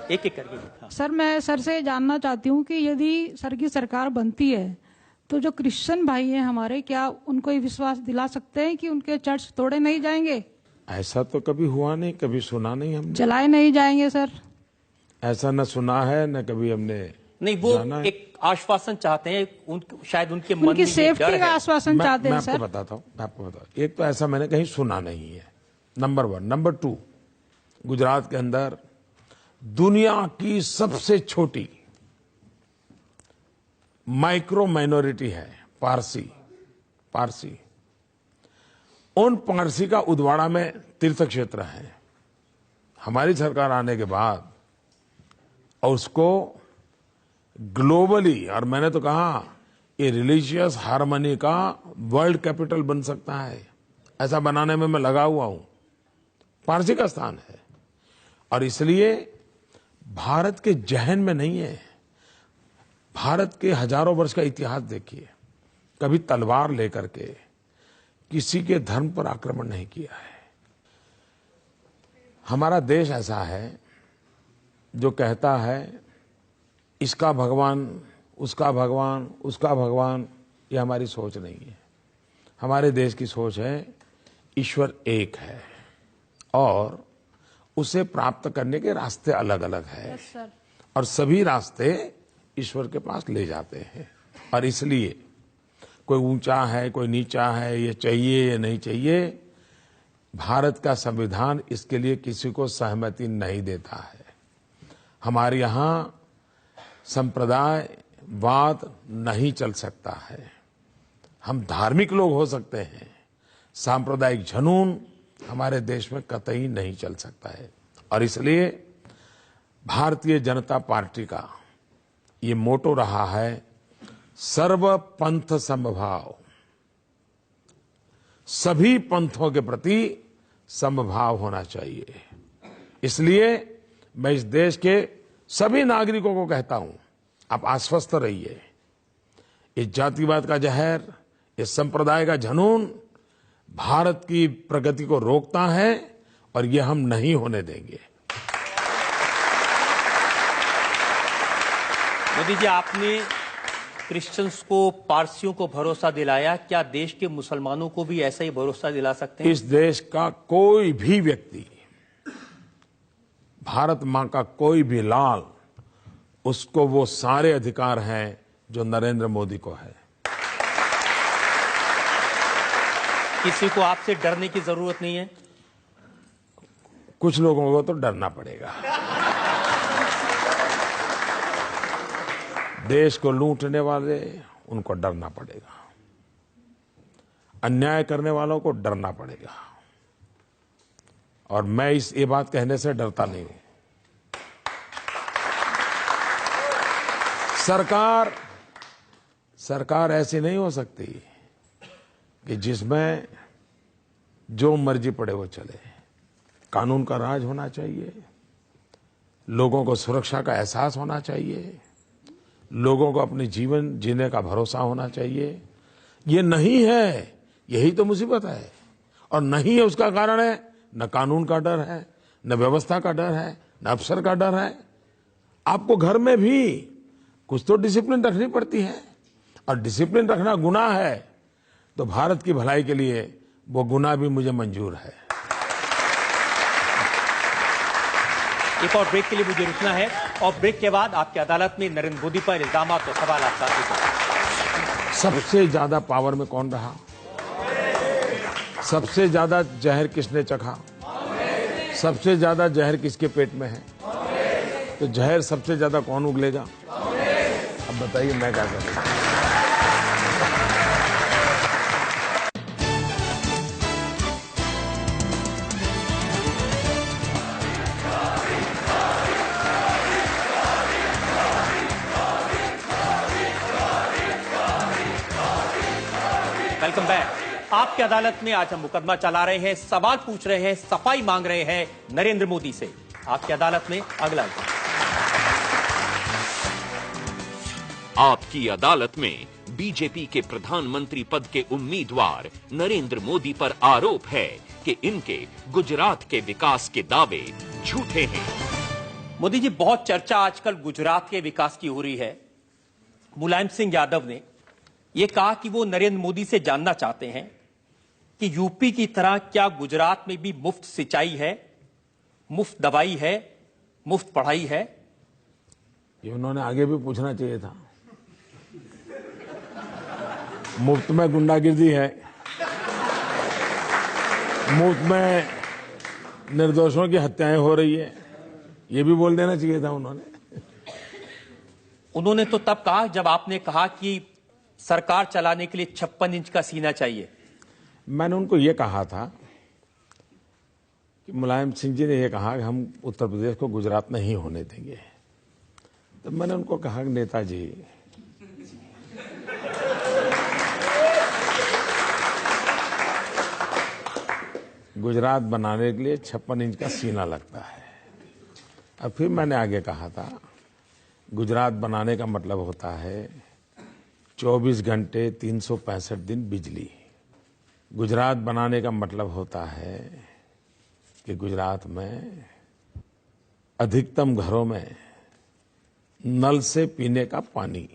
एक एक करके। हाँ। सर, मैं सर से जानना चाहती हूँ कि यदि सर की सरकार बनती है तो जो क्रिश्चियन भाई हैं हमारे, क्या उनको ये विश्वास दिला सकते हैं कि उनके चर्च तोड़े नहीं जाएंगे? ऐसा तो कभी हुआ नहीं, कभी सुना नहीं हमने। जलाए नहीं जाएंगे सर? ऐसा न सुना है न कभी हमने नहीं। वो एक आश्वासन चाहते हैं, शायद उनके मन में उनकी सेफ्टी का आश्वासन चाहते हैं मैं सर। आपको बताता हूँ। एक तो ऐसा मैंने कहीं सुना नहीं है, नंबर 1। नंबर 2, गुजरात के अंदर दुनिया की सबसे छोटी माइक्रो माइनॉरिटी है, पारसी। उन पारसी का उदवाड़ा में तीर्थ क्षेत्र है। हमारी सरकार आने के बाद और उसको ग्लोबली, और मैंने तो कहा ये रिलीजियस हार्मनी का वर्ल्ड कैपिटल बन सकता है, ऐसा बनाने में मैं लगा हुआ हूं। पारसी का स्थान है, और इसलिए भारत के जहन में नहीं है। भारत के हजारों वर्ष का इतिहास देखिए, कभी तलवार लेकर के किसी के धर्म पर आक्रमण नहीं किया है। हमारा देश ऐसा है जो कहता है इसका भगवान, उसका भगवान, उसका भगवान, ये हमारी सोच नहीं है। हमारे देश की सोच है ईश्वर एक है और उसे प्राप्त करने के रास्ते अलग अलग है। सर। और सभी रास्ते ईश्वर के पास ले जाते हैं। और इसलिए कोई ऊंचा है, कोई नीचा है, ये चाहिए या नहीं चाहिए, भारत का संविधान इसके लिए किसी को सहमति नहीं देता है। हमारे यहाँ संप्रदायवाद नहीं चल सकता है। हम धार्मिक लोग हो सकते हैं, सांप्रदायिक जुनून हमारे देश में कतई नहीं चल सकता है। और इसलिए भारतीय जनता पार्टी का ये मोटो रहा है सर्व पंथ समभाव, सभी पंथों के प्रति समभाव होना चाहिए। इसलिए मैं इस देश के सभी नागरिकों को कहता हूं, आप आश्वस्त रहिए। इस जातिवाद का जहर, इस संप्रदाय का जुनून भारत की प्रगति को रोकता है और ये हम नहीं होने देंगे। मोदी जी, आपने क्रिश्चियंस को, पारसियों को भरोसा दिलाया, क्या देश के मुसलमानों को भी ऐसा ही भरोसा दिला सकते हैं? इस देश का कोई भी व्यक्ति, भारत मां का कोई भी लाल, उसको वो सारे अधिकार हैं जो नरेंद्र मोदी को है। किसी को आपसे डरने की जरूरत नहीं है? कुछ लोगों को तो डरना पड़ेगा। देश को लूटने वाले, उनको डरना पड़ेगा। अन्याय करने वालों को डरना पड़ेगा। और मैं ये बात कहने से डरता नहीं हूं। सरकार ऐसी नहीं हो सकती कि जिसमें जो मर्जी पड़े वो चले। कानून का राज होना चाहिए, लोगों को सुरक्षा का एहसास होना चाहिए, लोगों को अपने जीवन जीने का भरोसा होना चाहिए। ये नहीं है, यही तो मुसीबत है। और नहीं है उसका कारण है न कानून का डर है, न व्यवस्था का डर है, न अफसर का डर है। आपको घर में भी कुछ तो डिसिप्लिन रखनी पड़ती है, और डिसिप्लिन रखना गुनाह है तो भारत की भलाई के लिए वो गुनाह भी मुझे मंजूर है। एक और ब्रेक के लिए मुझे रुकना है, और ब्रेक के बाद आपकी अदालत में नरेंद्र मोदी पर इल्जाम और सवाल आपका। सबसे ज्यादा पावर में कौन रहा? सबसे ज्यादा जहर किसने चखा? सबसे ज्यादा जहर किसके पेट में है? तो जहर सबसे ज्यादा कौन उगलेगा? अब बताइए मैं क्या करूं? Welcome back. आपकी अदालत में आज हम मुकदमा चला रहे हैं, सवाल पूछ रहे हैं, सफाई मांग रहे हैं नरेंद्र मोदी से। आपकी अदालत में अगला। आपकी अदालत में बीजेपी के प्रधानमंत्री पद के उम्मीदवार नरेंद्र मोदी पर आरोप है कि इनके गुजरात के विकास के दावे झूठे हैं। मोदी जी, बहुत चर्चा आजकल गुजरात के विकास की हो रही है। मुलायम सिंह यादव ने यह कहा कि वो नरेंद्र मोदी से जानना चाहते हैं कि यूपी की तरह क्या गुजरात में भी मुफ्त सिंचाई है, मुफ्त दवाई है, मुफ्त पढ़ाई है? ये उन्होंने आगे भी पूछना चाहिए था। मुफ्त में गुंडागिर्दी है, मुफ्त में निर्दोषों की हत्याएं हो रही है, ये भी बोल देना चाहिए था उन्होंने तो तब कहा जब आपने कहा कि सरकार चलाने के लिए 56 इंच का सीना चाहिए। मैंने उनको ये कहा था कि मुलायम सिंह जी ने यह कहा कि हम उत्तर प्रदेश को गुजरात नहीं होने देंगे। तो मैंने उनको कहा कि नेताजी, गुजरात बनाने के लिए 56 इंच का सीना लगता है। अब फिर मैंने आगे कहा था, गुजरात बनाने का मतलब होता है 24 घंटे 365 दिन बिजली। गुजरात बनाने का मतलब होता है कि गुजरात में अधिकतम घरों में नल से पीने का पानी।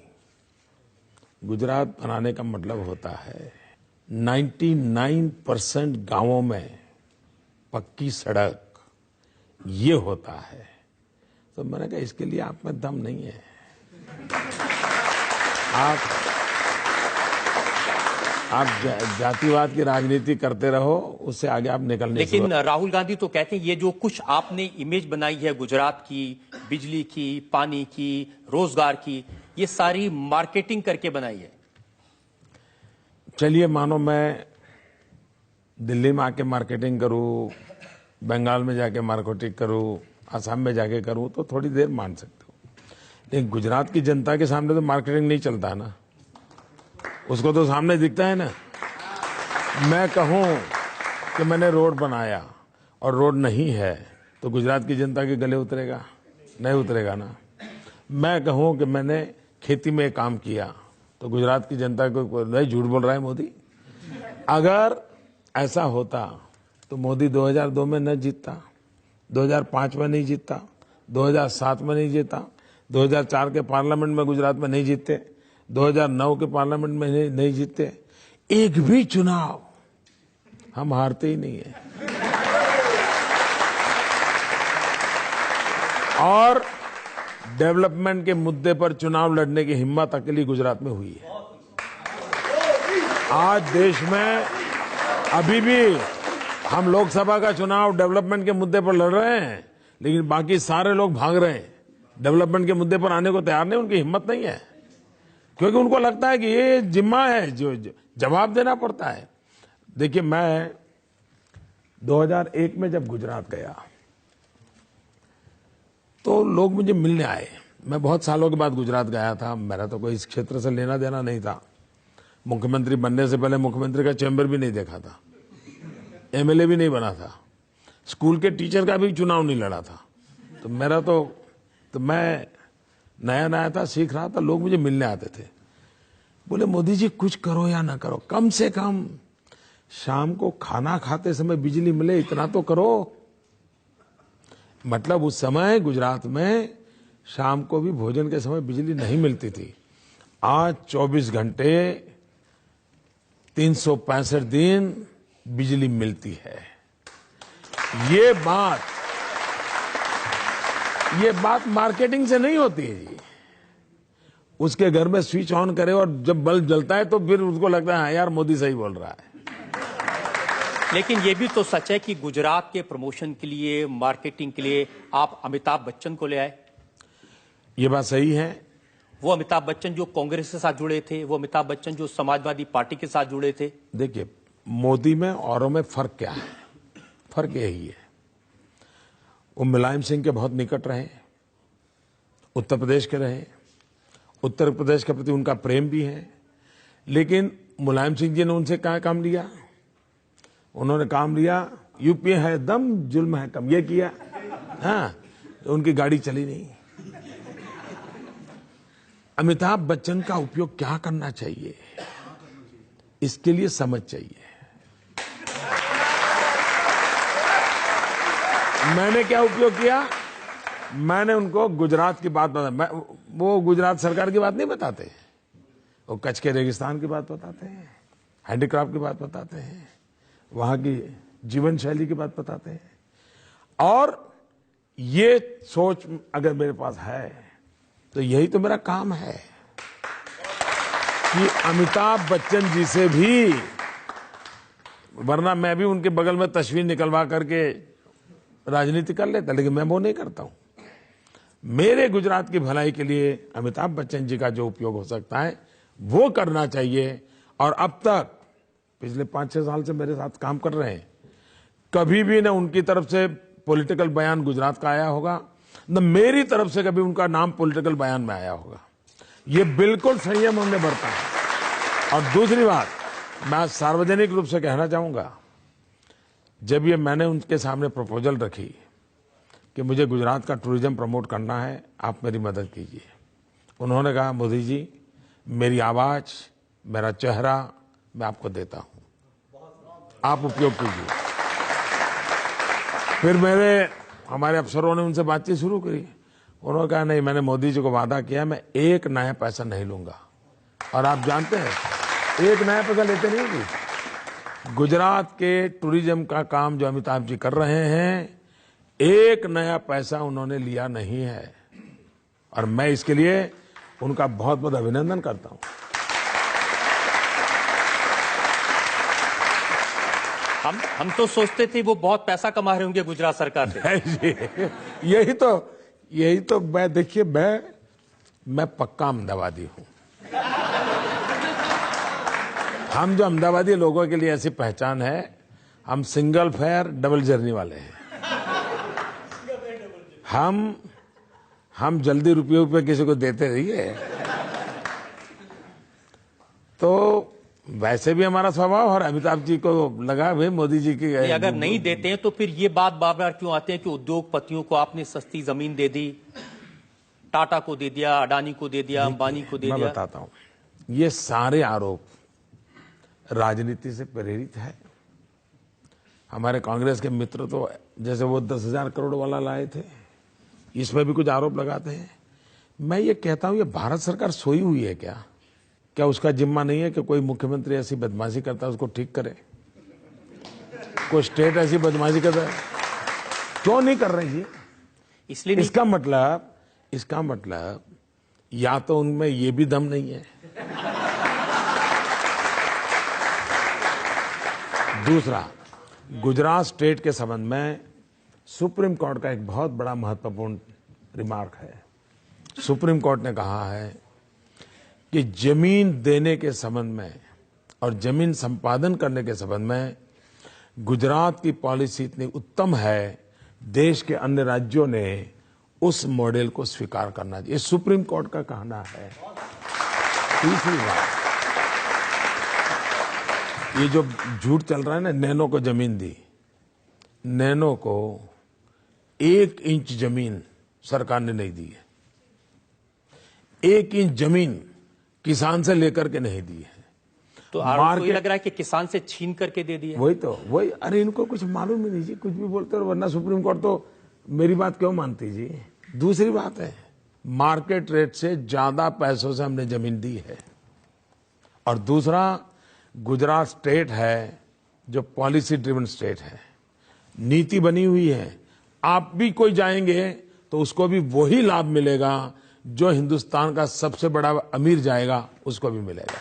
गुजरात बनाने का मतलब होता है 99% गांवों में पक्की सड़क। ये होता है। तो मैंने कहा इसके लिए आप में दम नहीं है। आप जातिवाद की राजनीति करते रहो, उससे आगे आप निकल नहीं। लेकिन राहुल गांधी तो कहते हैं ये जो कुछ आपने इमेज बनाई है गुजरात की, बिजली की, पानी की, रोजगार की, ये सारी मार्केटिंग करके बनाई है। चलिए मानो मैं दिल्ली में आके मार्केटिंग करूं, बंगाल में जाके मार्केटिंग करूं, असम में जाके करूं तो थोड़ी देर मान सकते हो, लेकिन गुजरात की जनता के सामने तो मार्केटिंग नहीं चलता ना। उसको तो सामने दिखता है ना। मैं कहूं कि मैंने रोड बनाया और रोड नहीं है तो गुजरात की जनता के गले उतरेगा? नहीं उतरेगा ना। मैं कहूं कि मैंने खेती में काम किया तो गुजरात की जनता को नहीं, झूठ बोल रहा है मोदी। अगर ऐसा होता तो मोदी 2002 में न जीतता, 2005 में नहीं जीतता, 2007 में नहीं जीता, 2004 के पार्लियामेंट में गुजरात में नहीं जीते, 2009 के पार्लियामेंट में नहीं जीते। एक भी चुनाव हम हारते ही नहीं है। और डेवलपमेंट के मुद्दे पर चुनाव लड़ने की हिम्मत अकेली गुजरात में हुई है। आज देश में अभी भी हम लोकसभा का चुनाव डेवलपमेंट के मुद्दे पर लड़ रहे हैं, लेकिन बाकी सारे लोग भाग रहे हैं, डेवलपमेंट के मुद्दे पर आने को तैयार नहीं। उनकी हिम्मत नहीं है, क्योंकि उनको लगता है कि ये जिम्मा है जो जवाब देना पड़ता है। देखिए, मैं 2001 में जब गुजरात गया तो लोग मुझे मिलने आए। मैं बहुत सालों के बाद गुजरात गया था। मेरा तो कोई इस क्षेत्र से लेना देना नहीं था। मुख्यमंत्री बनने से पहले मुख्यमंत्री का चैम्बर भी नहीं देखा था, एमएलए भी नहीं बना था, स्कूल के टीचर का भी चुनाव नहीं लड़ा था। तो मेरा तो मैं नया नया था, सीख रहा था। लोग मुझे मिलने आते थे, बोले मोदी जी कुछ करो या ना करो, कम से कम शाम को खाना खाते समय बिजली मिले, इतना तो करो। मतलब उस समय गुजरात में शाम को भी भोजन के समय बिजली नहीं मिलती थी। आज 24 घंटे 365 दिन बिजली मिलती है। ये बात मार्केटिंग से नहीं होती है जी। उसके घर में स्विच ऑन करे और जब बल्ब जलता है तो फिर उसको लगता है हाँ यार मोदी सही बोल रहा है। लेकिन ये भी तो सच है कि गुजरात के प्रमोशन के लिए, मार्केटिंग के लिए आप अमिताभ बच्चन को ले आए। ये बात सही है। वो अमिताभ बच्चन जो कांग्रेस के साथ जुड़े थे, वो अमिताभ बच्चन जो समाजवादी पार्टी के साथ जुड़े थे। देखिए, मोदी में औरों में फर्क क्या है? फर्क यही है, वो मुलायम सिंह के बहुत निकट रहे, उत्तर प्रदेश के रहे, उत्तर प्रदेश के प्रति उनका प्रेम भी है। लेकिन मुलायम सिंह जी ने उनसे क्या काम लिया? उन्होंने काम लिया यूपी है दम, जुल्म है कम, ये किया। हाँ, तो उनकी गाड़ी चली नहीं। अमिताभ बच्चन का उपयोग क्या करना चाहिए, इसके लिए समझ चाहिए। मैंने क्या उपयोग किया? मैंने उनको गुजरात की बात बता, वो गुजरात सरकार की बात नहीं बताते, वो कच्छ के रेगिस्तान की बात बताते हैं, हैंडीक्राफ्ट की बात बताते हैं, वहां की जीवन शैली की बात बताते हैं। और ये सोच अगर मेरे पास है तो यही तो मेरा काम है कि अमिताभ बच्चन जी से भी, वरना मैं भी उनके बगल में तस्वीर निकलवा करके राजनीति कर लेता, लेकिन मैं वो नहीं करता हूं। मेरे गुजरात की भलाई के लिए अमिताभ बच्चन जी का जो उपयोग हो सकता है वो करना चाहिए। और अब तक पिछले 5-6 साल से मेरे साथ काम कर रहे हैं, कभी भी न उनकी तरफ से पॉलिटिकल बयान गुजरात का आया होगा, न मेरी तरफ से कभी उनका नाम पॉलिटिकल बयान में आया होगा। ये बिल्कुल संयम हमने बरता है। और दूसरी बात, मैं सार्वजनिक रूप से कहना चाहूंगा, जब ये मैंने उनके सामने प्रपोजल रखी कि मुझे गुजरात का टूरिज्म प्रमोट करना है, आप मेरी मदद कीजिए, उन्होंने कहा मोदी जी मेरी आवाज, मेरा चेहरा मैं आपको देता हूं, आप उपयोग कीजिए। फिर मेरे हमारे अफसरों ने उनसे बातचीत शुरू करी। उन्होंने कहा नहीं, मैंने मोदी जी को वादा किया मैं एक नया पैसा नहीं लूंगा। और आप जानते हैं एक नया पैसा लेते नहीं जी। गुजरात के टूरिज्म का काम जो अमिताभ जी कर रहे हैं, एक नया पैसा उन्होंने लिया नहीं है। और मैं इसके लिए उनका बहुत बहुत अभिनंदन करता हूं। हम तो सोचते थे वो बहुत पैसा कमा रहे होंगे गुजरात सरकार से। यही तो मैं, देखिए मैं पक्का अहमदाबादी हूं। हम जो अहमदाबादी लोगों के लिए ऐसी पहचान है, हम सिंगल फेयर डबल जर्नी वाले हैं। हम जल्दी रुपये किसी को देते रहिए। तो वैसे भी हमारा स्वभाव, और अमिताभ जी को लगा भाई मोदी जी की अगर नहीं देते हैं तो फिर ये बात बार बार क्यों आते हैं कि उद्योगपतियों को आपने सस्ती जमीन दे दी, टाटा को दे दिया, अडानी को दे दिया, अंबानी को दे दिया। मैं बताता हूं, ये सारे आरोप राजनीति से प्रेरित है। हमारे कांग्रेस के मित्र तो जैसे वो 10,000 करोड़ वाला लाए थे, इसमें भी कुछ आरोप लगाते हैं। मैं ये कहता हूं, ये भारत सरकार सोई हुई है क्या? क्या उसका जिम्मा नहीं है कि कोई मुख्यमंत्री ऐसी बदमाशी करता है उसको ठीक करे? कोई स्टेट ऐसी बदमाशी करता है, क्यों नहीं कर रही जी? इसलिए इसका मतलब या तो उनमें ये भी दम नहीं है। दूसरा, गुजरात स्टेट के संबंध में सुप्रीम कोर्ट का एक बहुत बड़ा महत्वपूर्ण रिमार्क है। सुप्रीम कोर्ट ने कहा है कि जमीन देने के संबंध में और जमीन संपादन करने के संबंध में गुजरात की पॉलिसी इतनी उत्तम है, देश के अन्य राज्यों ने उस मॉडल को स्वीकार करना चाहिए। सुप्रीम कोर्ट का कहना है। तीसरी बात, ये जो झूठ चल रहा है ना, नैनो को जमीन दी, नैनो को 1 इंच जमीन सरकार ने नहीं दी है। 1 इंच जमीन किसान से लेकर के नहीं दी है। तो आपको ये लग रहा है कि किसान से छीन करके दे दिया? वही अरे इनको कुछ मालूम ही नहीं जी, कुछ भी बोलते हो। वरना सुप्रीम कोर्ट तो मेरी बात क्यों मानती जी? दूसरी बात है, मार्केट रेट से ज्यादा पैसों से हमने जमीन दी है। और दूसरा, गुजरात स्टेट है जो पॉलिसी ड्रिवन स्टेट है, नीति बनी हुई है। आप भी कोई जाएंगे तो उसको भी वही लाभ मिलेगा जो हिंदुस्तान का सबसे बड़ा अमीर जाएगा उसको भी मिलेगा।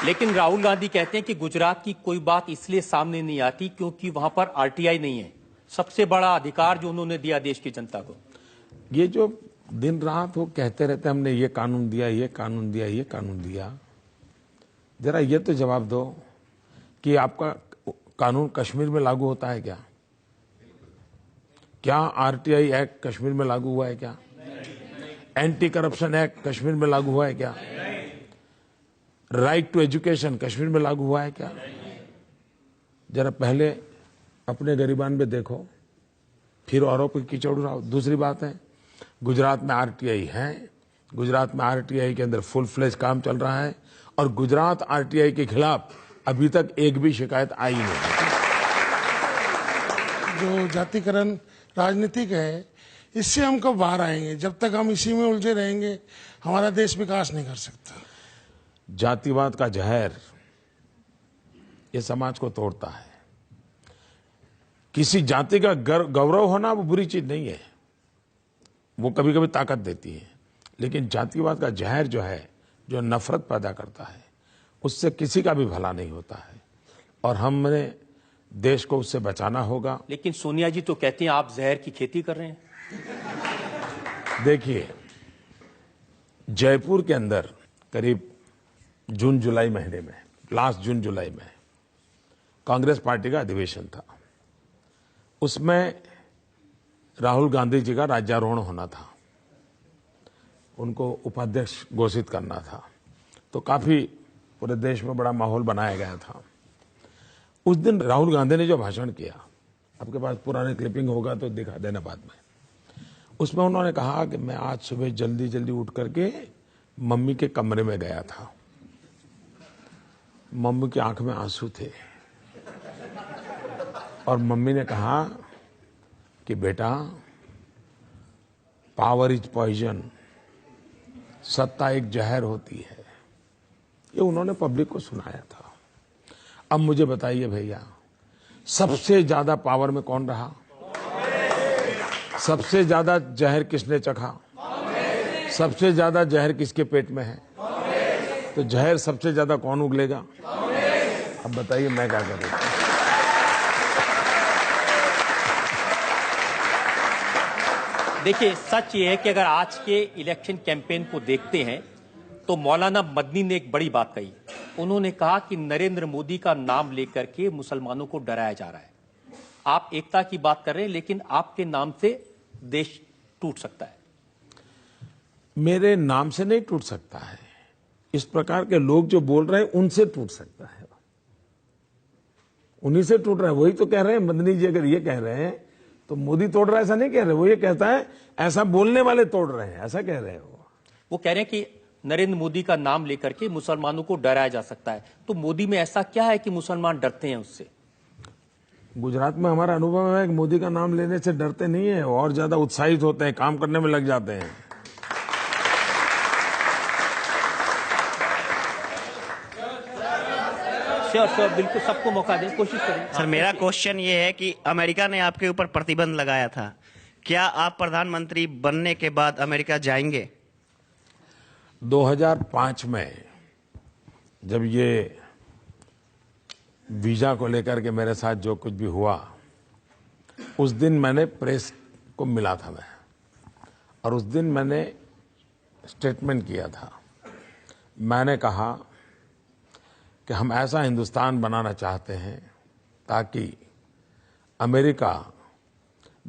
लेकिन राहुल गांधी कहते हैं कि गुजरात की कोई बात इसलिए सामने नहीं आती क्योंकि वहां पर आरटीआई नहीं है, सबसे बड़ा अधिकार जो उन्होंने दिया देश की जनता को। ये जो दिन रात वो कहते रहते हमने ये कानून दिया, ये कानून दिया, ये कानून दिया, जरा ये तो जवाब दो कि आपका कानून कश्मीर में लागू होता है क्या? क्या आरटीआई एक्ट कश्मीर में लागू हुआ है क्या? एंटी करप्शन एक्ट कश्मीर में लागू हुआ है क्या? राइट टू एजुकेशन कश्मीर में लागू हुआ है क्या? जरा पहले अपने गरीबान में देखो, फिर औरों पर कीचड़ उड़ाओ। दूसरी बात है, गुजरात में आरटीआई है, गुजरात में आरटीआई के अंदर फुल फ्लेज काम चल रहा है, और गुजरात आरटीआई के खिलाफ अभी तक एक भी शिकायत आई नहीं। जो जातिकरण राजनीतिक है, इससे हम कब बाहर आएंगे? जब तक हम इसी में उलझे रहेंगे हमारा देश विकास नहीं कर सकता। जातिवाद का जहर ये समाज को तोड़ता है। किसी जाति का गौरव होना वो बुरी चीज नहीं है, वो कभी कभी ताकत देती है। लेकिन जातिवाद का जहर जो है, जो नफरत पैदा करता है, उससे किसी का भी भला नहीं होता है, और हमने देश को उससे बचाना होगा। लेकिन सोनिया जी तो कहती हैं आप जहर की खेती कर रहे हैं। देखिए, जयपुर के अंदर करीब जून जुलाई महीने में, लास्ट जून जुलाई में कांग्रेस पार्टी का अधिवेशन था। उसमें राहुल गांधी जी का राज्यारोहण होना था, उनको उपाध्यक्ष घोषित करना था। तो काफी पूरे देश में बड़ा माहौल बनाया गया था। उस दिन राहुल गांधी ने जो भाषण किया, आपके पास पुराने क्लिपिंग होगा तो दिखा देना बाद में, उसमें उन्होंने कहा कि मैं आज सुबह जल्दी जल्दी उठ करके मम्मी के कमरे में गया था, मम्मी की आंख में आंसू थे। और मम्मी ने कहा कि बेटा, पावर इज पॉइजन, सत्ता एक जहर होती है। ये उन्होंने पब्लिक को सुनाया था। अब मुझे बताइए भैया, सबसे ज्यादा पावर में कौन रहा? सबसे ज्यादा जहर किसने चखा? सबसे ज्यादा जहर किसके पेट में है? तो जहर सबसे ज्यादा कौन उगलेगा? अब बताइए मैं क्या करूं? देखिए, सच ये है कि अगर आज के इलेक्शन कैंपेन को देखते हैं तो मौलाना मदनी ने एक बड़ी बात कही। उन्होंने कहा कि नरेंद्र मोदी का नाम लेकर के मुसलमानों को डराया जा रहा है। आप एकता की बात कर रहे हैं, लेकिन आपके नाम से देश टूट सकता है। मेरे नाम से नहीं टूट सकता है। इस प्रकार के लोग जो बोल रहे हैं उनसे टूट सकता है, उन्हीं से टूट रहा है। वही तो कह रहे हैं मदनी जी, अगर ये कह रहे हैं तो मोदी तोड़ रहा है, ऐसा नहीं कह रहे। वो ये कहता है ऐसा बोलने वाले तोड़ रहे हैं, ऐसा कह रहे हैं। वो कह रहे हैं कि नरेंद्र मोदी का नाम लेकर के मुसलमानों को डराया जा सकता है। तो मोदी में ऐसा क्या है कि मुसलमान डरते हैं उससे? गुजरात में हमारा अनुभव है कि मोदी का नाम लेने से डरते नहीं है, और ज्यादा उत्साहित होते हैं, काम करने में लग जाते हैं। श्योर, बिल्कुल, सबको मौका दें, कोशिश करें। सर, मेरा क्वेश्चन ये है कि अमेरिका ने आपके ऊपर प्रतिबंध लगाया था, क्या आप प्रधानमंत्री बनने के बाद अमेरिका जाएंगे? 2005 में जब ये वीजा को लेकर के मेरे साथ जो कुछ भी हुआ, उस दिन मैंने प्रेस को मिला था मैं, और उस दिन मैंने स्टेटमेंट किया था। मैंने कहा कि हम ऐसा हिंदुस्तान बनाना चाहते हैं ताकि अमेरिका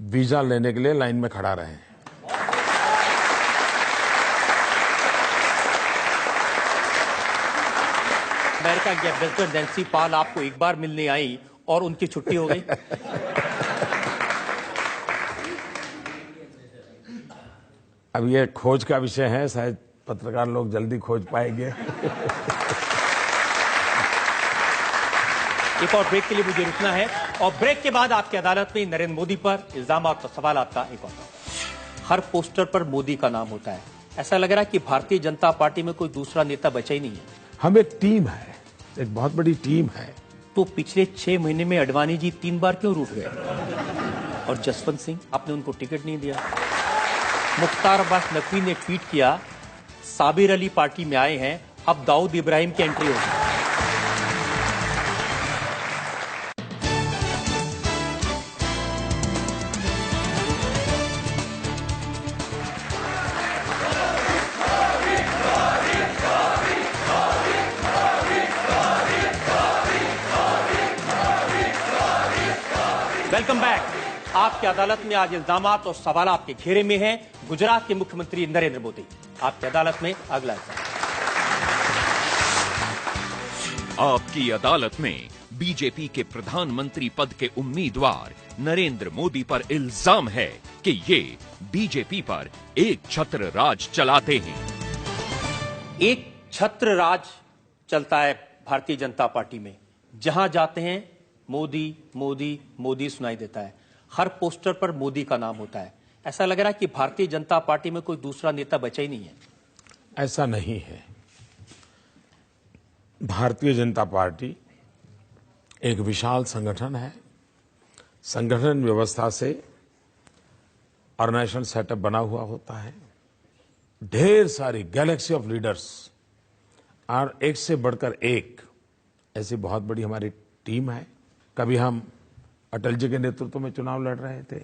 वीजा लेने के लिए लाइन में खड़ा रहे। अमेरिका की एम्बेसडर नैन्सी पाल आपको एक बार मिलने आई और उनकी छुट्टी हो गई। अब ये खोज का विषय है, शायद पत्रकार लोग जल्दी खोज पाएंगे। एक और ब्रेक के लिए मुझे रुकना है, और ब्रेक के बाद आपकी अदालत में नरेंद्र मोदी पर इल्जाम और सवालात का एक और। हर पोस्टर पर मोदी का नाम होता है। ऐसा लग रहा है कि भारतीय जनता पार्टी में कोई दूसरा नेता बचा ही नहीं है। हम एक टीम है, एक बहुत बड़ी टीम है। तो पिछले 6 महीने में अडवाणी जी 3 बार क्यों रूठ गए? और जसवंत सिंह, आपने उनको टिकट नहीं दिया। मुख्तार अब्बास नकवी ने ट्वीट किया, साबिर अली पार्टी में आए हैं, अब दाऊद इब्राहिम की एंट्री होगी। Welcome back. आपकी अदालत में आज इल्जामात और सवाल आपके घेरे में हैं। गुजरात के मुख्यमंत्री नरेंद्र मोदी आपकी अदालत में अगला इल्जाम। आपकी अदालत में बीजेपी के प्रधानमंत्री पद के उम्मीदवार नरेंद्र मोदी पर इल्जाम है कि ये बीजेपी पर एक छत्र राज चलाते हैं। एक छत्र राज चलता है भारतीय जनता पार्टी में। जहां जाते हैं मोदी मोदी मोदी सुनाई देता है। हर पोस्टर पर मोदी का नाम होता है। ऐसा लग रहा है कि भारतीय जनता पार्टी में कोई दूसरा नेता बचा ही नहीं है। ऐसा नहीं है। भारतीय जनता पार्टी एक विशाल संगठन है। संगठन व्यवस्था से ऑर्गेनाइजेशन सेटअप बना हुआ होता है। ढेर सारी गैलेक्सी ऑफ लीडर्स और एक से बढ़कर एक ऐसी बहुत बड़ी हमारी टीम है। कभी हम अटल जी के नेतृत्व में चुनाव लड़ रहे थे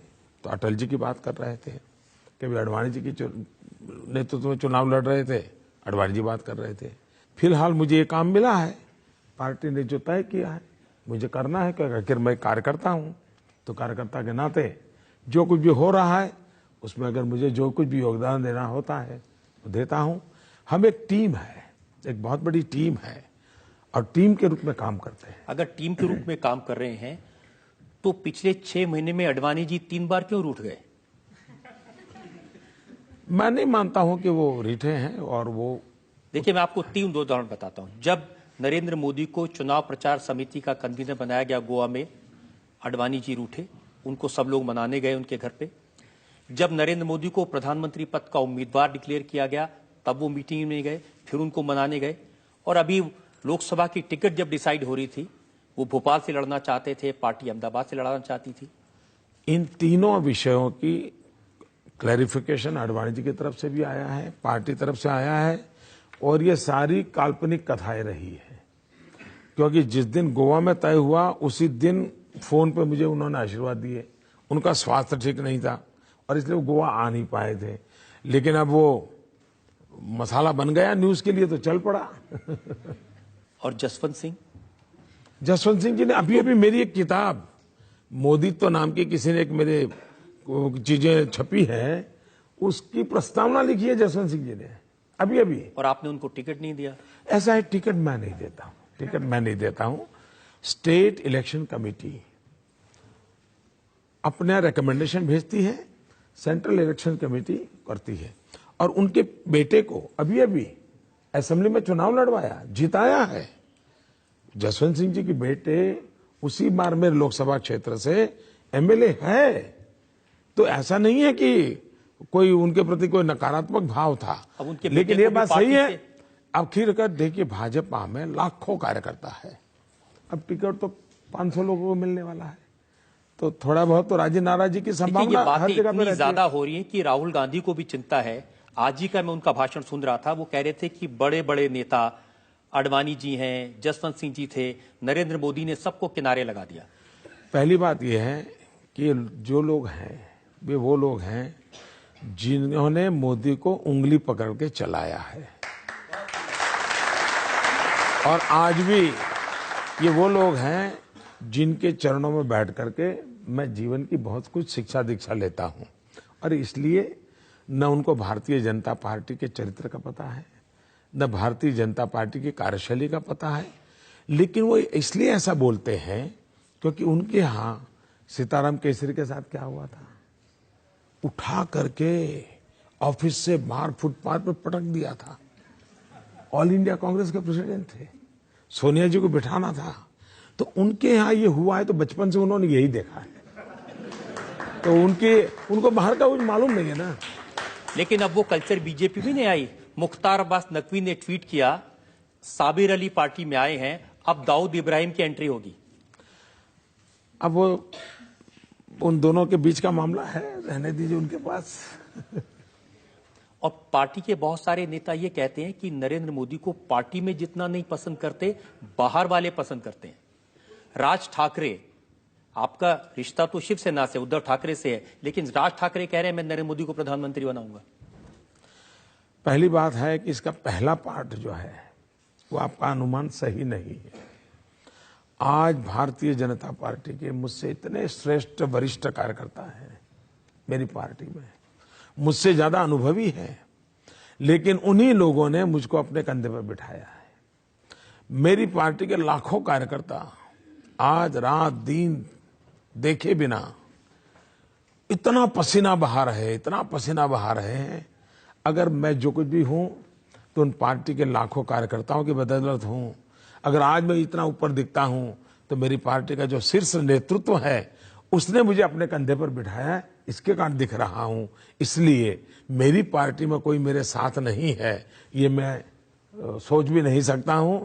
तो अटल जी की बात कर रहे थे, कभी अडवाणी जी के नेतृत्व में चुनाव लड़ रहे थे, अडवाणी जी बात कर रहे थे। फिलहाल मुझे ये काम मिला है, पार्टी ने जो तय किया है मुझे करना है, क्योंकि आखिर मैं कार्यकर्ता हूं, तो कार्यकर्ता के नाते जो कुछ भी हो रहा है उसमें अगर मुझे जो कुछ भी योगदान देना होता है तो देता हूं। हम एक टीम है, एक बहुत बड़ी टीम है, और टीम के रूप में काम करते हैं। अगर टीम के रूप में काम कर रहे हैं तो पिछले 6 महीने में अडवाणी जी 3 बार क्यों रूठ गए? मैं नहीं मानता हूं कि वो रीठे हैं। और वो देखिए, मैं आपको 3 उदाहरण बताता हूं। जब नरेंद्र मोदी को चुनाव प्रचार समिति का कन्वीनर बनाया गया गोवा में, आडवाणी जी रूठे, उनको सब लोग मनाने गए उनके घर पे। जब नरेंद्र मोदी को प्रधानमंत्री पद का उम्मीदवार डिक्लेयर किया गया तब वो मीटिंग में गए, फिर उनको मनाने गए। और अभी लोकसभा की टिकट जब डिसाइड हो रही थी, वो भोपाल से लड़ना चाहते थे, पार्टी अहमदाबाद से लड़ना चाहती थी। इन तीनों विषयों की क्लैरिफिकेशन आडवाणी जी की तरफ से भी आया है, पार्टी तरफ से आया है, और ये सारी काल्पनिक कथाएं रही है। क्योंकि जिस दिन गोवा में तय हुआ उसी दिन फोन पे मुझे उन्होंने आशीर्वाद दिए। उनका स्वास्थ्य ठीक नहीं था और इसलिए वो गोवा आ नहीं पाए थे, लेकिन अब वो मसाला बन गया न्यूज के लिए तो चल पड़ा। और जसवंत सिंह जी ने अभी अभी मेरी एक किताब मोदी तो नाम की किसी ने एक मेरे चीजें छपी है, उसकी प्रस्तावना लिखी है जसवंत सिंह जी ने अभी अभी। और आपने उनको टिकट नहीं दिया? ऐसा है, टिकट मैं नहीं देता हूं। स्टेट इलेक्शन कमेटी अपना रिकमेंडेशन भेजती है, सेंट्रल इलेक्शन कमेटी करती है। और उनके बेटे को अभी अभी असेंबली में चुनाव लड़वाया, जिताया है। जसवंत सिंह जी के बेटे उसी बार में लोकसभा क्षेत्र से एमएलए है। तो ऐसा नहीं है कि कोई उनके प्रति कोई नकारात्मक भाव था, लेकिन ये बात सही है। आखिरकार देखिए, भाजपा में लाखों कार्यकर्ता है, अब टिकट तो 500 लोगों को मिलने वाला है, तो थोड़ा बहुत तो राजी नाराजी की संभावना हर जगह पे इतनी ज्यादा हो रही है कि राहुल गांधी को भी चिंता है। आज ही का मैं उनका भाषण सुन रहा था, वो कह रहे थे कि बड़े बड़े नेता आडवाणी जी हैं, जसवंत सिंह जी थे, नरेंद्र मोदी ने सबको किनारे लगा दिया। पहली बात यह है कि जो लोग हैं वे वो लोग हैं जिन्होंने मोदी को उंगली पकड़ के चलाया है, और आज भी ये वो लोग हैं जिनके चरणों में बैठ करके मैं जीवन की बहुत कुछ शिक्षा दीक्षा लेता हूं। और इसलिए न उनको भारतीय जनता पार्टी के चरित्र का पता है, न भारतीय जनता पार्टी की कार्यशैली का पता है, लेकिन वो इसलिए ऐसा बोलते हैं क्योंकि उनके यहां सीताराम केसरी के साथ क्या हुआ था, उठा करके ऑफिस से बाहर फुटपाथ पर पटक दिया था। ऑल इंडिया कांग्रेस के प्रेसिडेंट थे, सोनिया जी को बिठाना था, तो उनके यहां ये हुआ है तो बचपन से उन्होंने यही देखा है, तो उनको बाहर का कुछ मालूम नहीं है ना। लेकिन अब वो कल्चर बीजेपी भी नहीं आई। मुख्तार अब्बास नकवी ने ट्वीट किया, साबिर अली पार्टी में आए हैं, अब दाऊद इब्राहिम की एंट्री होगी। अब वो उन दोनों के बीच का मामला है, रहने दीजिए उनके पास। और पार्टी के बहुत सारे नेता ये कहते हैं कि नरेंद्र मोदी को पार्टी में जितना नहीं पसंद करते, बाहर वाले पसंद करते हैं। राज ठाकरे, आपका रिश्ता तो शिवसेना से, उद्धव ठाकरे से है, लेकिन राज ठाकरे कह रहे हैं मैं नरेंद्र मोदी को प्रधानमंत्री बनाऊंगा। पहली बात है कि इसका पहला पार्ट जो है वो आपका अनुमान सही नहीं है। आज भारतीय जनता पार्टी के मुझसे इतने श्रेष्ठ वरिष्ठ कार्यकर्ता हैं मेरी पार्टी में, मुझसे ज्यादा अनुभवी हैं, लेकिन उन्हीं लोगों ने मुझको अपने कंधे पर बिठाया है। मेरी पार्टी के लाखों कार्यकर्ता आज रात दिन देखे बिना इतना पसीना बहा रहे हैं। अगर मैं जो कुछ भी हूं तो उन पार्टी के लाखों कार्यकर्ताओं की बदौलत हूं। अगर आज मैं इतना ऊपर दिखता हूं तो मेरी पार्टी का जो शीर्ष नेतृत्व है उसने मुझे अपने कंधे पर बिठाया, इसके कारण दिख रहा हूं। इसलिए मेरी पार्टी में कोई मेरे साथ नहीं है, ये मैं सोच भी नहीं सकता हूं।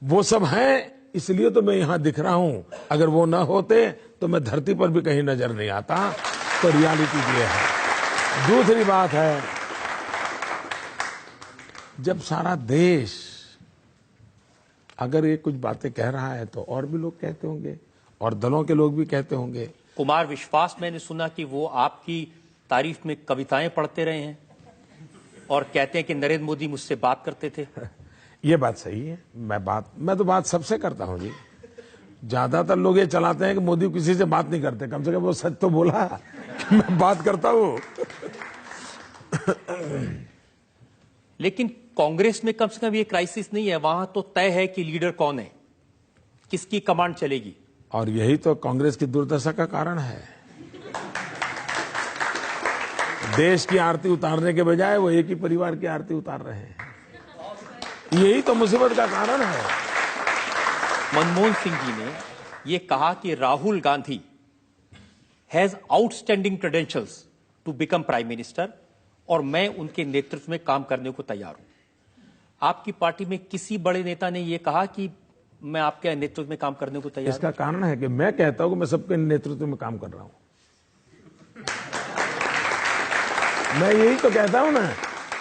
वो सब हैं इसलिए तो मैं यहां दिख रहा हूं, अगर वो न होते तो मैं धरती पर भी कहीं नजर नहीं आता। तो रियलिटी ये है। दूसरी बात है, जब सारा देश अगर ये कुछ बातें कह रहा है तो और भी लोग कहते होंगे और दलों के लोग भी कहते होंगे। कुमार विश्वास, मैंने सुना कि वो आपकी तारीफ में कविताएं पढ़ते रहे हैं और कहते हैं कि नरेंद्र मोदी मुझसे बात करते थे। ये बात सही है, मैं तो बात सबसे करता हूं जी। ज्यादातर लोग ये चलाते हैं कि मोदी किसी से बात नहीं करते, कम से कम वो सच तो बोला कि मैं बात करता हूं। लेकिन कांग्रेस में कम से कम ये क्राइसिस नहीं है, वहां तो तय है कि लीडर कौन है, किसकी कमांड चलेगी। और यही तो कांग्रेस की दुर्दशा का कारण है। देश की आरती उतारने के बजाय वो एक ही परिवार की आरती उतार रहे हैं, यही तो मुसीबत का कारण है। मनमोहन सिंह जी ने ये कहा कि Rahul Gandhi has outstanding credentials to become prime minister और मैं उनके नेतृत्व में काम करने को तैयार हूं। आपकी पार्टी में किसी बड़े नेता ने यह कहा कि मैं आपके नेतृत्व में काम करने को तैयार हूं? इसका कारण है कि मैं कहता हूं कि मैं सबके नेतृत्व में काम कर रहा हूं। मैं यही तो कहता हूं ना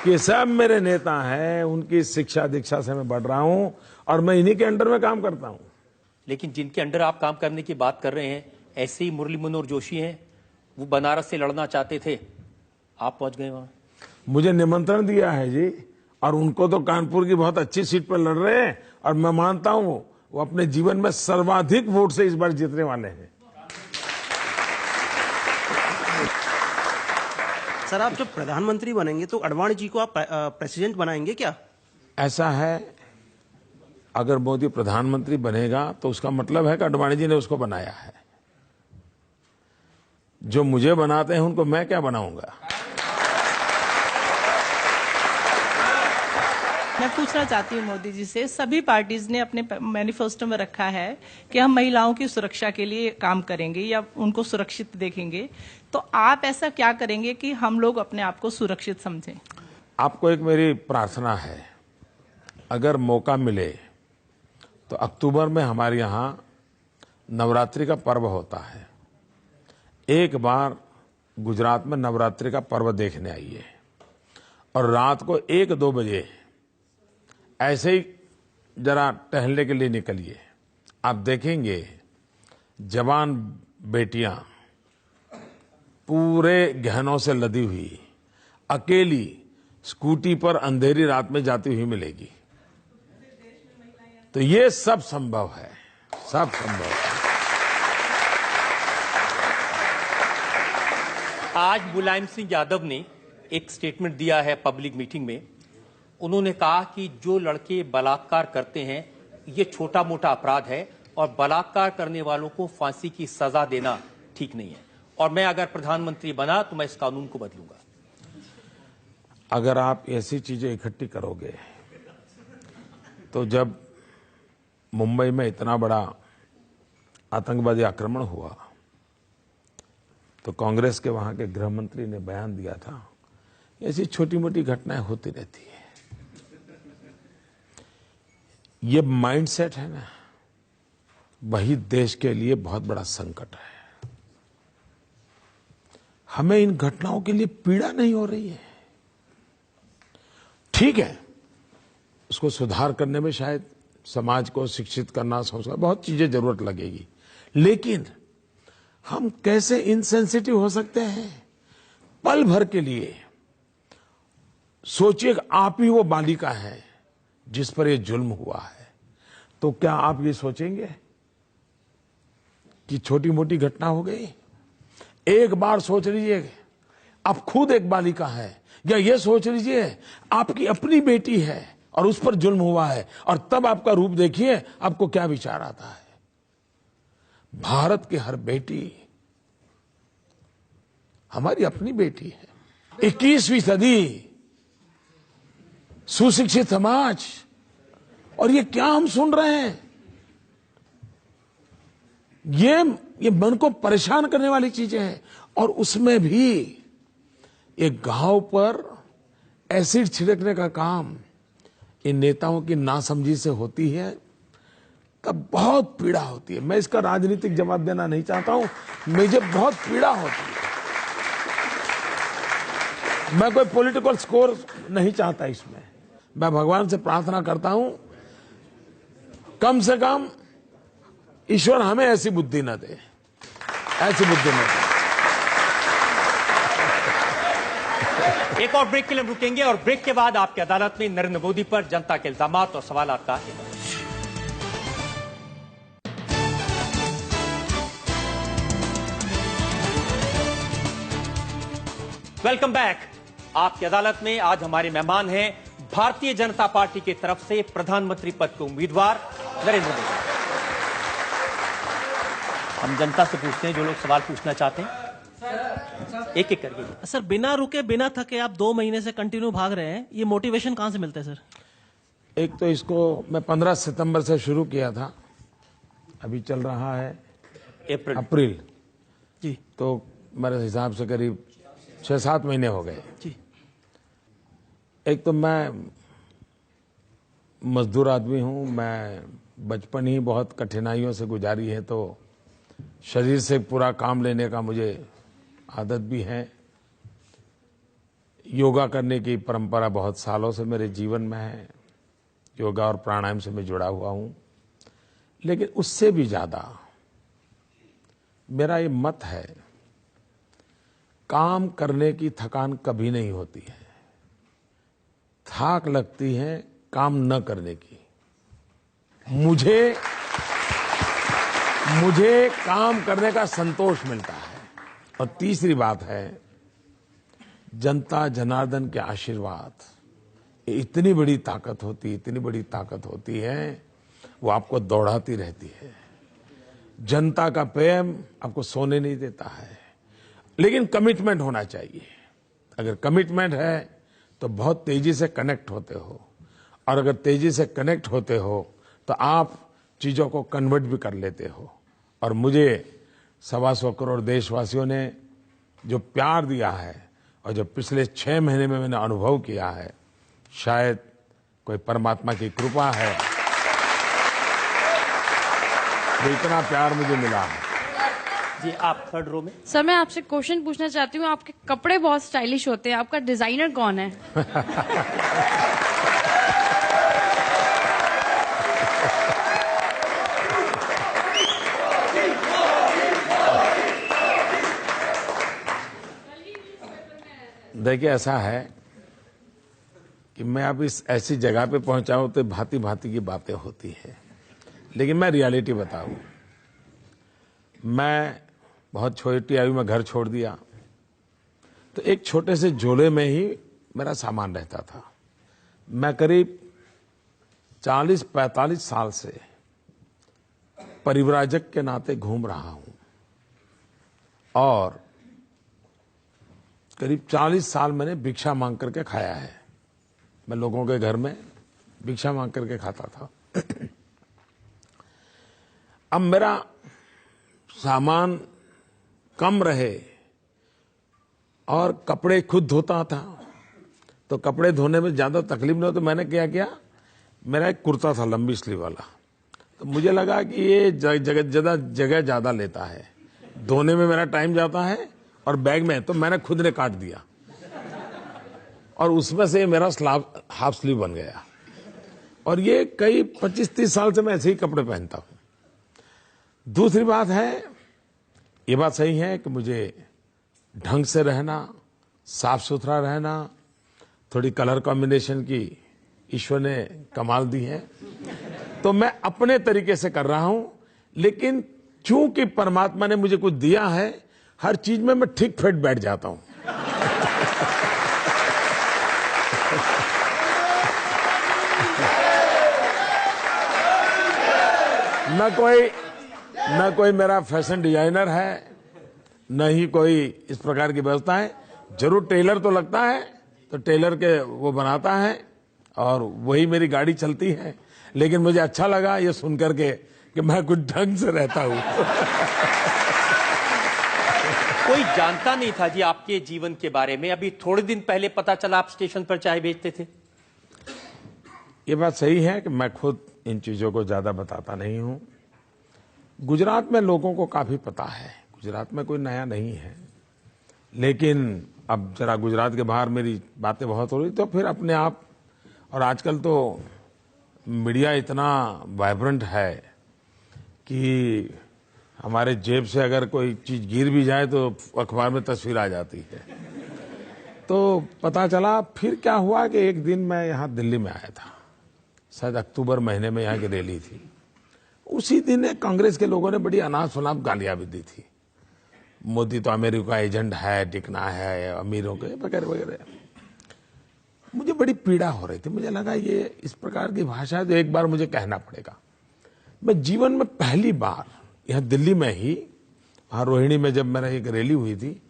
कि सब मेरे नेता हैं, उनकी शिक्षा दीक्षा से मैं बढ़ रहा हूं और मैं इन्हीं के अंडर में काम करता हूं। लेकिन जिनके अंडर आप काम करने की बात कर रहे हैं, ऐसे ही मुरली मनोहर जोशी हैं, वो बनारस से लड़ना चाहते थे, आप पहुंच गए वहां। मुझे निमंत्रण दिया है जी, और उनको तो कानपुर की बहुत अच्छी सीट पर लड़ रहे हैं और मैं मानता हूं वो अपने जीवन में सर्वाधिक वोट से इस बार जीतने वाले हैं। सर, आप जब प्रधानमंत्री बनेंगे तो अडवाणी जी को आप प्रेसिडेंट बनाएंगे क्या? ऐसा है, अगर मोदी प्रधानमंत्री बनेगा तो उसका मतलब है कि अडवाणी जी ने उसको बनाया है। जो मुझे बनाते हैं उनको मैं क्या बनाऊंगा? मैं पूछना चाहती हूँ मोदी जी से, सभी पार्टीज ने अपने मैनिफेस्टो में रखा है कि हम महिलाओं की सुरक्षा के लिए काम करेंगे या उनको सुरक्षित देखेंगे, तो आप ऐसा क्या करेंगे कि हम लोग अपने आप को सुरक्षित समझें? आपको एक मेरी प्रार्थना है, अगर मौका मिले तो अक्टूबर में हमारे यहाँ नवरात्रि का पर्व होता है। एक बार गुजरात में नवरात्रि का पर्व देखने आइए और रात को 1-2 बजे ऐसे ही जरा टहलने के लिए निकलिए। आप देखेंगे जवान बेटियां पूरे गहनों से लदी हुई अकेली स्कूटी पर अंधेरी रात में जाती हुई मिलेगी। तो ये सब संभव है, सब संभव है। आज मुलायम सिंह यादव ने एक स्टेटमेंट दिया है पब्लिक मीटिंग में। उन्होंने कहा कि जो लड़के बलात्कार करते हैं ये छोटा मोटा अपराध है और बलात्कार करने वालों को फांसी की सजा देना ठीक नहीं है, और मैं अगर प्रधानमंत्री बना तो मैं इस कानून को बदलूंगा। अगर आप ऐसी चीजें इकट्ठी करोगे तो जब मुंबई में इतना बड़ा आतंकवादी आक्रमण हुआ तो कांग्रेस के वहां के गृह मंत्री ने बयान दिया था, ऐसी छोटी मोटी घटनाएं होती रहती है। ये माइंडसेट है ना, वही देश के लिए बहुत बड़ा संकट है। हमें इन घटनाओं के लिए पीड़ा नहीं हो रही है। ठीक है, उसको सुधार करने में शायद समाज को शिक्षित करना, संस्कार, बहुत चीजें जरूरत लगेगी, लेकिन हम कैसे इनसेंसिटिव हो सकते हैं? पल भर के लिए सोचिए, आप ही वो बालिका है जिस पर ये जुल्म हुआ है, तो क्या आप ये सोचेंगे कि छोटी मोटी घटना हो गई? एक बार सोच लीजिए, आप खुद एक बालिका है, या ये सोच लीजिए आपकी अपनी बेटी है और उस पर जुल्म हुआ है, और तब आपका रूप देखिए, आपको क्या विचार आता है। भारत की हर बेटी हमारी अपनी बेटी है। 21वीं सदी, सुशिक्षित समाज, और ये क्या हम सुन रहे हैं? ये मन को परेशान करने वाली चीजें हैं। और उसमें भी एक गांव पर एसिड छिड़कने का काम इन नेताओं की नासमझी से होती है, तब बहुत पीड़ा होती है। मैं इसका राजनीतिक जवाब देना नहीं चाहता हूं, मुझे बहुत पीड़ा होती है। मैं कोई पॉलिटिकल स्कोर नहीं चाहता इसमें। मैं भगवान से प्रार्थना करता हूं, कम से कम ईश्वर हमें ऐसी बुद्धि न दे, ऐसी बुद्धि न दे। एक और ब्रेक के लिए रुकेंगे और ब्रेक के बाद आपकी अदालत में नरेंद्र मोदी पर जनता के इल्जामात और सवालात का वेलकम बैक। आपकी अदालत में आज हमारे मेहमान हैं भारतीय जनता पार्टी की तरफ से प्रधानमंत्री पद के उम्मीदवार नरेंद्र मोदी। हम जनता से पूछते हैं जो लोग सवाल पूछना चाहते हैं, एक एक करके। सर, बिना रुके बिना थके आप 2 महीने से कंटिन्यू भाग रहे हैं, ये मोटिवेशन कहां से मिलता है सर? एक तो इसको मैं 15 सितंबर से शुरू किया था, अभी चल रहा है अप्रैल। जी। तो मेरे हिसाब से करीब 6-7 महीने हो गए जी। एक तो मैं मजदूर आदमी हूं, मैं बचपन ही बहुत कठिनाइयों से गुजारी है, तो शरीर से पूरा काम लेने का मुझे आदत भी है। योगा करने की परंपरा बहुत सालों से मेरे जीवन में है, योगा और प्राणायाम से मैं जुड़ा हुआ हूं। लेकिन उससे भी ज्यादा मेरा ये मत है, काम करने की थकान कभी नहीं होती है, थाक लगती है काम न करने की। मुझे काम करने का संतोष मिलता है। और तीसरी बात है, जनता जनार्दन के आशीर्वाद, ये इतनी बड़ी ताकत होती है, वो आपको दौड़ाती रहती है। जनता का प्रेम आपको सोने नहीं देता है, लेकिन कमिटमेंट होना चाहिए। अगर कमिटमेंट है तो बहुत तेजी से कनेक्ट होते हो, और अगर तेजी से कनेक्ट होते हो तो आप चीजों को कन्वर्ट भी कर लेते हो। और मुझे 125 करोड़ देशवासियों ने जो प्यार दिया है और जो पिछले 6 महीने में मैंने अनुभव किया है, शायद कोई परमात्मा की कृपा है, तो इतना प्यार मुझे मिला है। जी, आप थर्ड रो में। सर, मैं आपसे क्वेश्चन पूछना चाहती हूँ, आपके कपड़े बहुत स्टाइलिश होते हैं, आपका डिजाइनर कौन है? देखिए, ऐसा है कि मैं अब इस ऐसी जगह पे पहुंचा हूं तो भांति भांति की बातें होती हैं, लेकिन मैं रियलिटी बताऊं। मैं बहुत छोटी आयु में घर छोड़ दिया, तो एक छोटे से झोले में ही मेरा सामान रहता था। मैं करीब 40-45 साल से परिव्राजक के नाते घूम रहा हूं, और करीब 40 साल मैंने भिक्षा मांग करके खाया है। मैं लोगों के घर में भिक्षा मांग करके खाता था। अब मेरा सामान कम रहे और कपड़े खुद धोता था, तो कपड़े धोने में ज्यादा तकलीफ नहीं हो, तो मैंने क्या किया, मेरा एक कुर्ता था लंबी स्लीव वाला, तो मुझे लगा कि ये जगह ज्यादा लेता है, धोने में मेरा टाइम जाता है और बैग में, तो मैंने खुद ने काट दिया और उसमें से मेरा हाफ स्लीव बन गया। और ये कई 25-30 साल से मैं ऐसे ही कपड़े पहनता हूं। दूसरी बात है, ये बात सही है कि मुझे ढंग से रहना, साफ सुथरा रहना, थोड़ी कलर कॉम्बिनेशन की ईश्वर ने कमाल दी है, तो मैं अपने तरीके से कर रहा हूं। लेकिन चूंकि परमात्मा ने मुझे कुछ दिया है, हर चीज में मैं ठीक फिट बैठ जाता हूं। न कोई मेरा फैशन डिजाइनर है, न ही कोई इस प्रकार की व्यवस्था है। जरूर टेलर तो लगता है, तो टेलर के वो बनाता है और वही मेरी गाड़ी चलती है। लेकिन मुझे अच्छा लगा ये सुनकर के कि मैं कुछ ढंग से रहता हूं। कोई जानता नहीं था जी आपके जीवन के बारे में, अभी थोड़े दिन पहले पता चला आप स्टेशन पर चाय बेचते थे। ये बात सही है कि मैं खुद इन चीजों को ज्यादा बताता नहीं हूं। गुजरात में लोगों को काफी पता है, गुजरात में कोई नया नहीं है। लेकिन अब जरा गुजरात के बाहर मेरी बातें बहुत हो रही, तो फिर अपने आप, और आजकल तो मीडिया इतना वाइब्रेंट है कि हमारे जेब से अगर कोई चीज गिर भी जाए तो अखबार में तस्वीर आ जाती है। तो पता चला, फिर क्या हुआ कि एक दिन मैं यहाँ दिल्ली में आया था, शायद अक्टूबर महीने में यहाँ की रैली थी। उसी दिन कांग्रेस के लोगों ने बड़ी अनाप शनाप गालियां भी दी थी, मोदी तो अमेरिका एजेंट है, टिकना है अमीरों के वगैरह वगैरह। मुझे बड़ी पीड़ा हो रही थी, मुझे लगा ये इस प्रकार की भाषा है तो एक बार मुझे कहना पड़ेगा। मैं जीवन में पहली बार यहाँ दिल्ली में ही, वहां रोहिणी में जब मेरा एक रैली हुई थी,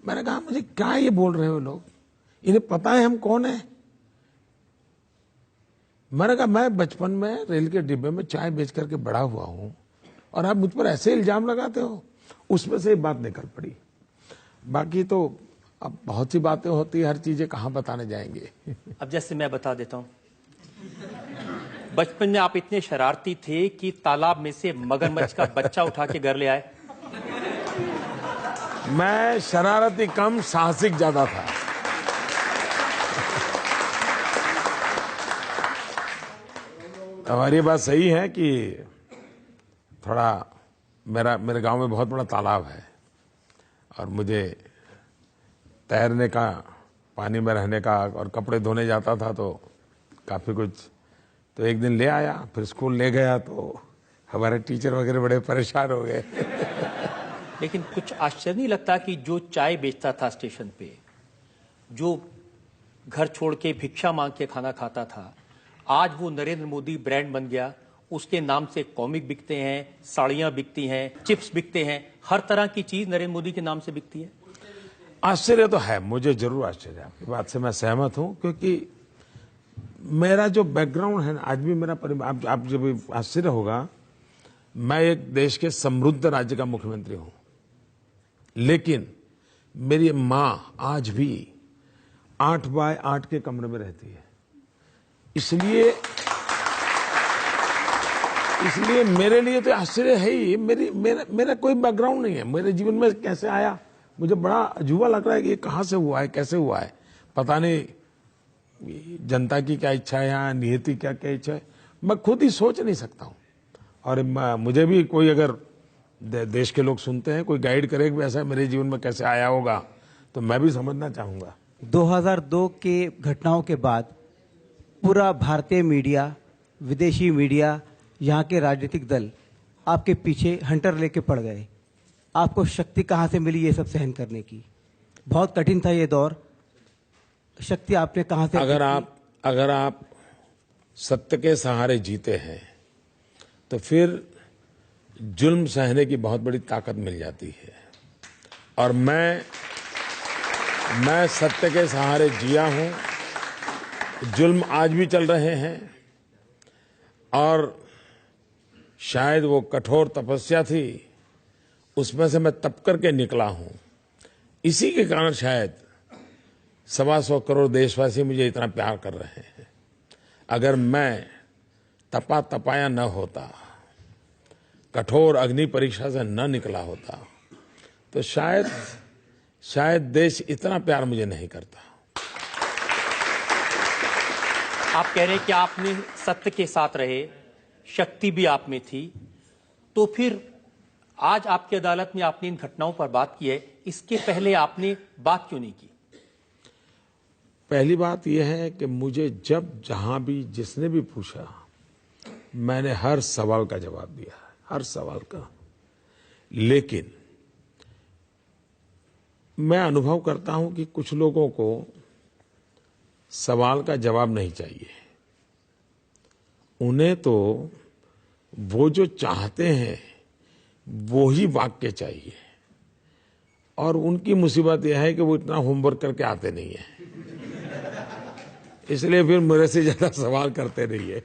मैंने कहा मुझे क्या ये बोल रहे हो लोग, इन्हें पता है हम कौन है। मैंने कहा मैं बचपन में रेल के डिब्बे में चाय बेच करके बड़ा हुआ हूं और आप मुझ पर ऐसे इल्जाम लगाते हो। उसमें से एक बात निकल पड़ी। बाकी तो अब बहुत सी बातें होती है, हर चीजें कहाँ बताने जाएंगे। अब जैसे मैं बता देता हूं, बचपन में आप इतने शरारती थे कि तालाब में से मगरमच्छ का बच्चा उठा के घर ले आए। मैं शरारती कम, साहसिक ज्यादा था। हमारी बात सही है कि थोड़ा मेरे गांव में बहुत बड़ा तालाब है और मुझे तैरने का, पानी में रहने का और कपड़े धोने जाता था तो काफी कुछ, तो एक दिन ले आया, फिर स्कूल ले गया तो हमारे टीचर वगैरह बड़े परेशान हो गए। लेकिन कुछ आश्चर्य नहीं लगता कि जो चाय बेचता था स्टेशन पे, जो घर छोड़ के भिक्षा मांग के खाना खाता था, आज वो नरेंद्र मोदी ब्रांड बन गया। उसके नाम से कॉमिक बिकते हैं, साड़ियां बिकती हैं, चिप्स बिकते हैं, हर तरह की चीज नरेंद्र मोदी के नाम से बिकती है। आश्चर्य तो है, मुझे जरूर आश्चर्य है, आपकी बात से मैं सहमत हूं, क्योंकि मेरा जो बैकग्राउंड है आज भी मेरा आप जब आश्चर्य होगा, मैं एक देश के समृद्ध राज्य का मुख्यमंत्री हूं, लेकिन मेरी मां आज भी 8 बाय 8 के कमरे में रहती है। इसलिए मेरे लिए तो आश्चर्य है ही। मेरा कोई बैकग्राउंड नहीं है, मेरे जीवन में कैसे आया मुझे बड़ा अजूबा लग रहा है कि ये कहां से हुआ है, कैसे हुआ है, पता नहीं जनता की क्या इच्छा है या नियति क्या इच्छा है, मैं खुद ही सोच नहीं सकता हूं। और मुझे भी कोई अगर देश के लोग सुनते हैं, कोई गाइड करे कि ऐसा मेरे जीवन में कैसे आया होगा, तो मैं भी समझना चाहूंगा। 2002 के घटनाओं के बाद पूरा भारतीय मीडिया, विदेशी मीडिया, यहाँ के राजनीतिक दल आपके पीछे हंटर लेके पड़ गए। आपको शक्ति कहाँ से मिली ये सब सहन करने की? बहुत कठिन था ये दौर, शक्ति आपने कहाँ से? अगर आप सत्य के सहारे जीते हैं तो फिर जुल्म सहने की बहुत बड़ी ताकत मिल जाती है। और मैं सत्य के सहारे जिया हूं, जुल्म आज भी चल रहे हैं और शायद वो कठोर तपस्या थी, उसमें से मैं तप करके निकला हूं। इसी के कारण शायद 125 करोड़ देशवासी मुझे इतना प्यार कर रहे हैं। अगर मैं तपाया न होता, कठोर अग्नि परीक्षा से न निकला होता, तो शायद देश इतना प्यार मुझे नहीं करता। आप कह रहे हैं कि आपने सत्य के साथ रहे, शक्ति भी आप में थी, तो फिर आज आपकी अदालत में आपने इन घटनाओं पर बात की है, इसके पहले आपने बात क्यों नहीं की? पहली बात यह है कि मुझे जब जहां भी जिसने भी पूछा, मैंने हर सवाल का जवाब दिया, हर सवाल का। लेकिन मैं अनुभव करता हूं कि कुछ लोगों को सवाल का जवाब नहीं चाहिए, उन्हें तो वो जो चाहते हैं वो ही वाक्य चाहिए। और उनकी मुसीबत यह है कि वो इतना होमवर्क करके आते नहीं है, इसलिए फिर मेरे से ज्यादा सवाल करते नहीं है।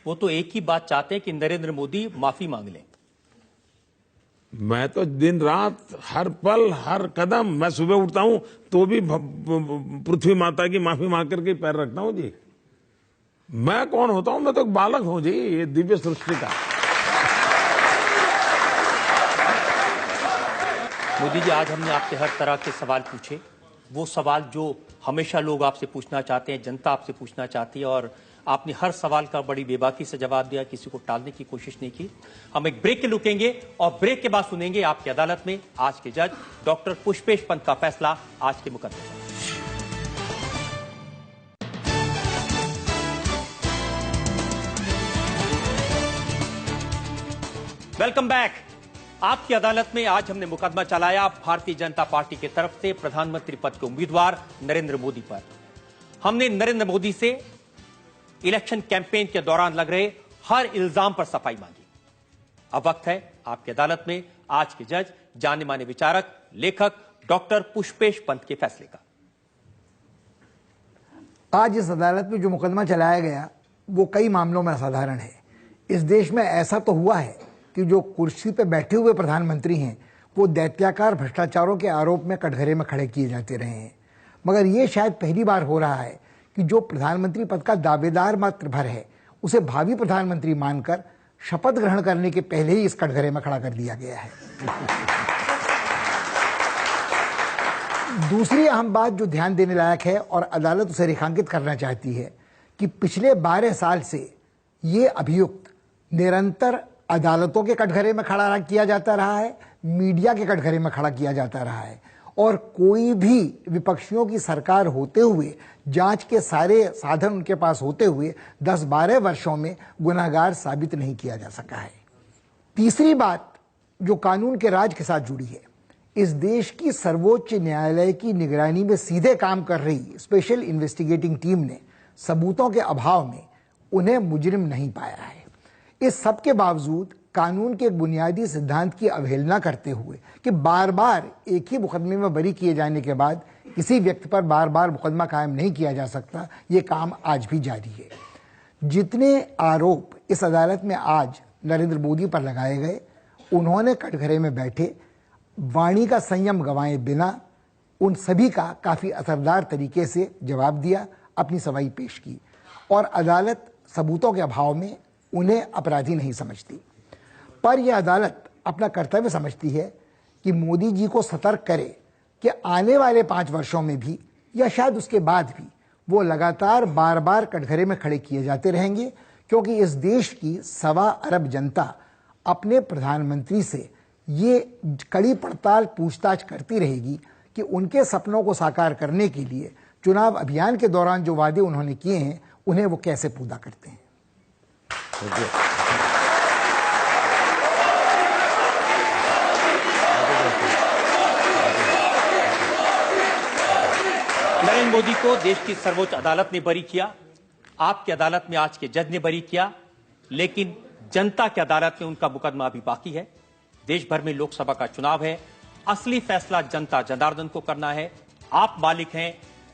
वो तो एक ही बात चाहते हैं कि नरेंद्र मोदी माफी मांग लें। मैं तो दिन रात, हर पल, हर कदम, मैं सुबह उठता हूं तो भी पृथ्वी माता की माफी मांग करके पैर रखता हूं जी। मैं कौन होता हूं? मैं तो एक बालक हूं जी, ये दिव्य सृष्टि का। मोदी जी, आज हमने आपसे हर तरह के सवाल पूछे, वो सवाल जो हमेशा लोग आपसे पूछना चाहते हैं, जनता आपसे पूछना चाहती है, और आपने हर सवाल का बड़ी बेबाकी से जवाब दिया, किसी को टालने की कोशिश नहीं की। हम एक ब्रेक के रुकेंगे और ब्रेक के बाद सुनेंगे आपकी अदालत में आज के जज डॉक्टर पुष्पेश पंत का फैसला आज के मुकदमे पर। Welcome back. आपकी अदालत में आज हमने मुकदमा चलाया भारतीय जनता पार्टी की तरफ से प्रधानमंत्री पद के उम्मीदवार नरेंद्र मोदी पर। हमने नरेंद्र मोदी से इलेक्शन कैंपेन के दौरान लग रहे हर इल्जाम पर सफाई मांगी। अब वक्त है आपकी अदालत में आज के जज, जाने माने विचारक, लेखक डॉक्टर पुष्पेश पंत के फैसले का। आज इस अदालत में जो मुकदमा चलाया गया वो कई मामलों में असाधारण है। इस देश में ऐसा तो हुआ है कि जो कुर्सी पे बैठे हुए प्रधानमंत्री हैं वो दैत्याकार भ्रष्टाचारों के आरोप में कटघरे में खड़े किए जाते रहे हैं, मगर ये शायद पहली बार हो रहा है कि जो प्रधानमंत्री पद का दावेदार मात्र भर है उसे भावी प्रधानमंत्री मानकर शपथ ग्रहण करने के पहले ही इस कटघरे में खड़ा कर दिया गया है। दूसरी अहम बात जो ध्यान देने लायक है और अदालत उसे रेखांकित करना चाहती है कि पिछले 12 साल से ये अभियुक्त निरंतर अदालतों के कटघरे में खड़ा किया जाता रहा है, मीडिया के कटघरे में खड़ा किया जाता रहा है और कोई भी विपक्षियों की सरकार होते हुए, जांच के सारे साधन उनके पास होते हुए 10-12 वर्षों में गुनाहगार साबित नहीं किया जा सका है। तीसरी बात जो कानून के राज के साथ जुड़ी है, इस देश की सर्वोच्च न्यायालय की निगरानी में सीधे काम कर रही स्पेशल इन्वेस्टिगेटिंग टीम ने सबूतों के अभाव में उन्हें मुजरिम नहीं पाया है। इस सब के बावजूद कानून के एक बुनियादी सिद्धांत की अवहेलना करते हुए कि बार बार एक ही मुकदमे में बरी किए जाने के बाद किसी व्यक्ति पर बार बार मुकदमा कायम नहीं किया जा सकता, ये काम आज भी जारी है। जितने आरोप इस अदालत में आज नरेंद्र मोदी पर लगाए गए, उन्होंने कटघरे में बैठे वाणी का संयम गंवाए बिना उन सभी का काफी असरदार तरीके से जवाब दिया, अपनी सफाई पेश की और अदालत सबूतों के अभाव में उन्हें अपराधी नहीं समझती। पर यह अदालत अपना कर्तव्य समझती है कि मोदी जी को सतर्क करे कि आने वाले 5 वर्षों में भी या शायद उसके बाद भी वो लगातार बार बार कटघरे में खड़े किए जाते रहेंगे, क्योंकि इस देश की 1.25 अरब जनता अपने प्रधानमंत्री से ये कड़ी पड़ताल पूछताछ करती रहेगी कि उनके सपनों को साकार करने के लिए चुनाव अभियान के दौरान जो वादे उन्होंने किए हैं उन्हें वो कैसे पूरा करते हैं। नरेंद्र मोदी को देश की सर्वोच्च अदालत ने बरी किया, आपकी अदालत में आज के जज ने बरी किया, लेकिन जनता की अदालत में उनका मुकदमा अभी बाकी है। देश भर में लोकसभा का चुनाव है, असली फैसला जनता जनार्दन को करना है। आप मालिक हैं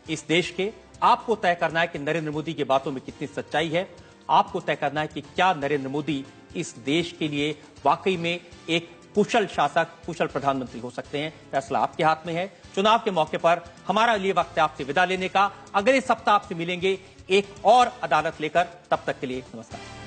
इस देश के, आपको तय करना है कि नरेंद्र मोदी की बातों में कितनी सच्चाई है। आपको तय करना है कि क्या नरेंद्र मोदी इस देश के लिए वाकई में एक कुशल शासक, कुशल प्रधानमंत्री हो सकते हैं। फैसला आपके हाथ में है। चुनाव के मौके पर हमारा लिए वक्त है आपसे विदा लेने का। अगले सप्ताह आपसे मिलेंगे एक और अदालत लेकर, तब तक के लिए नमस्कार।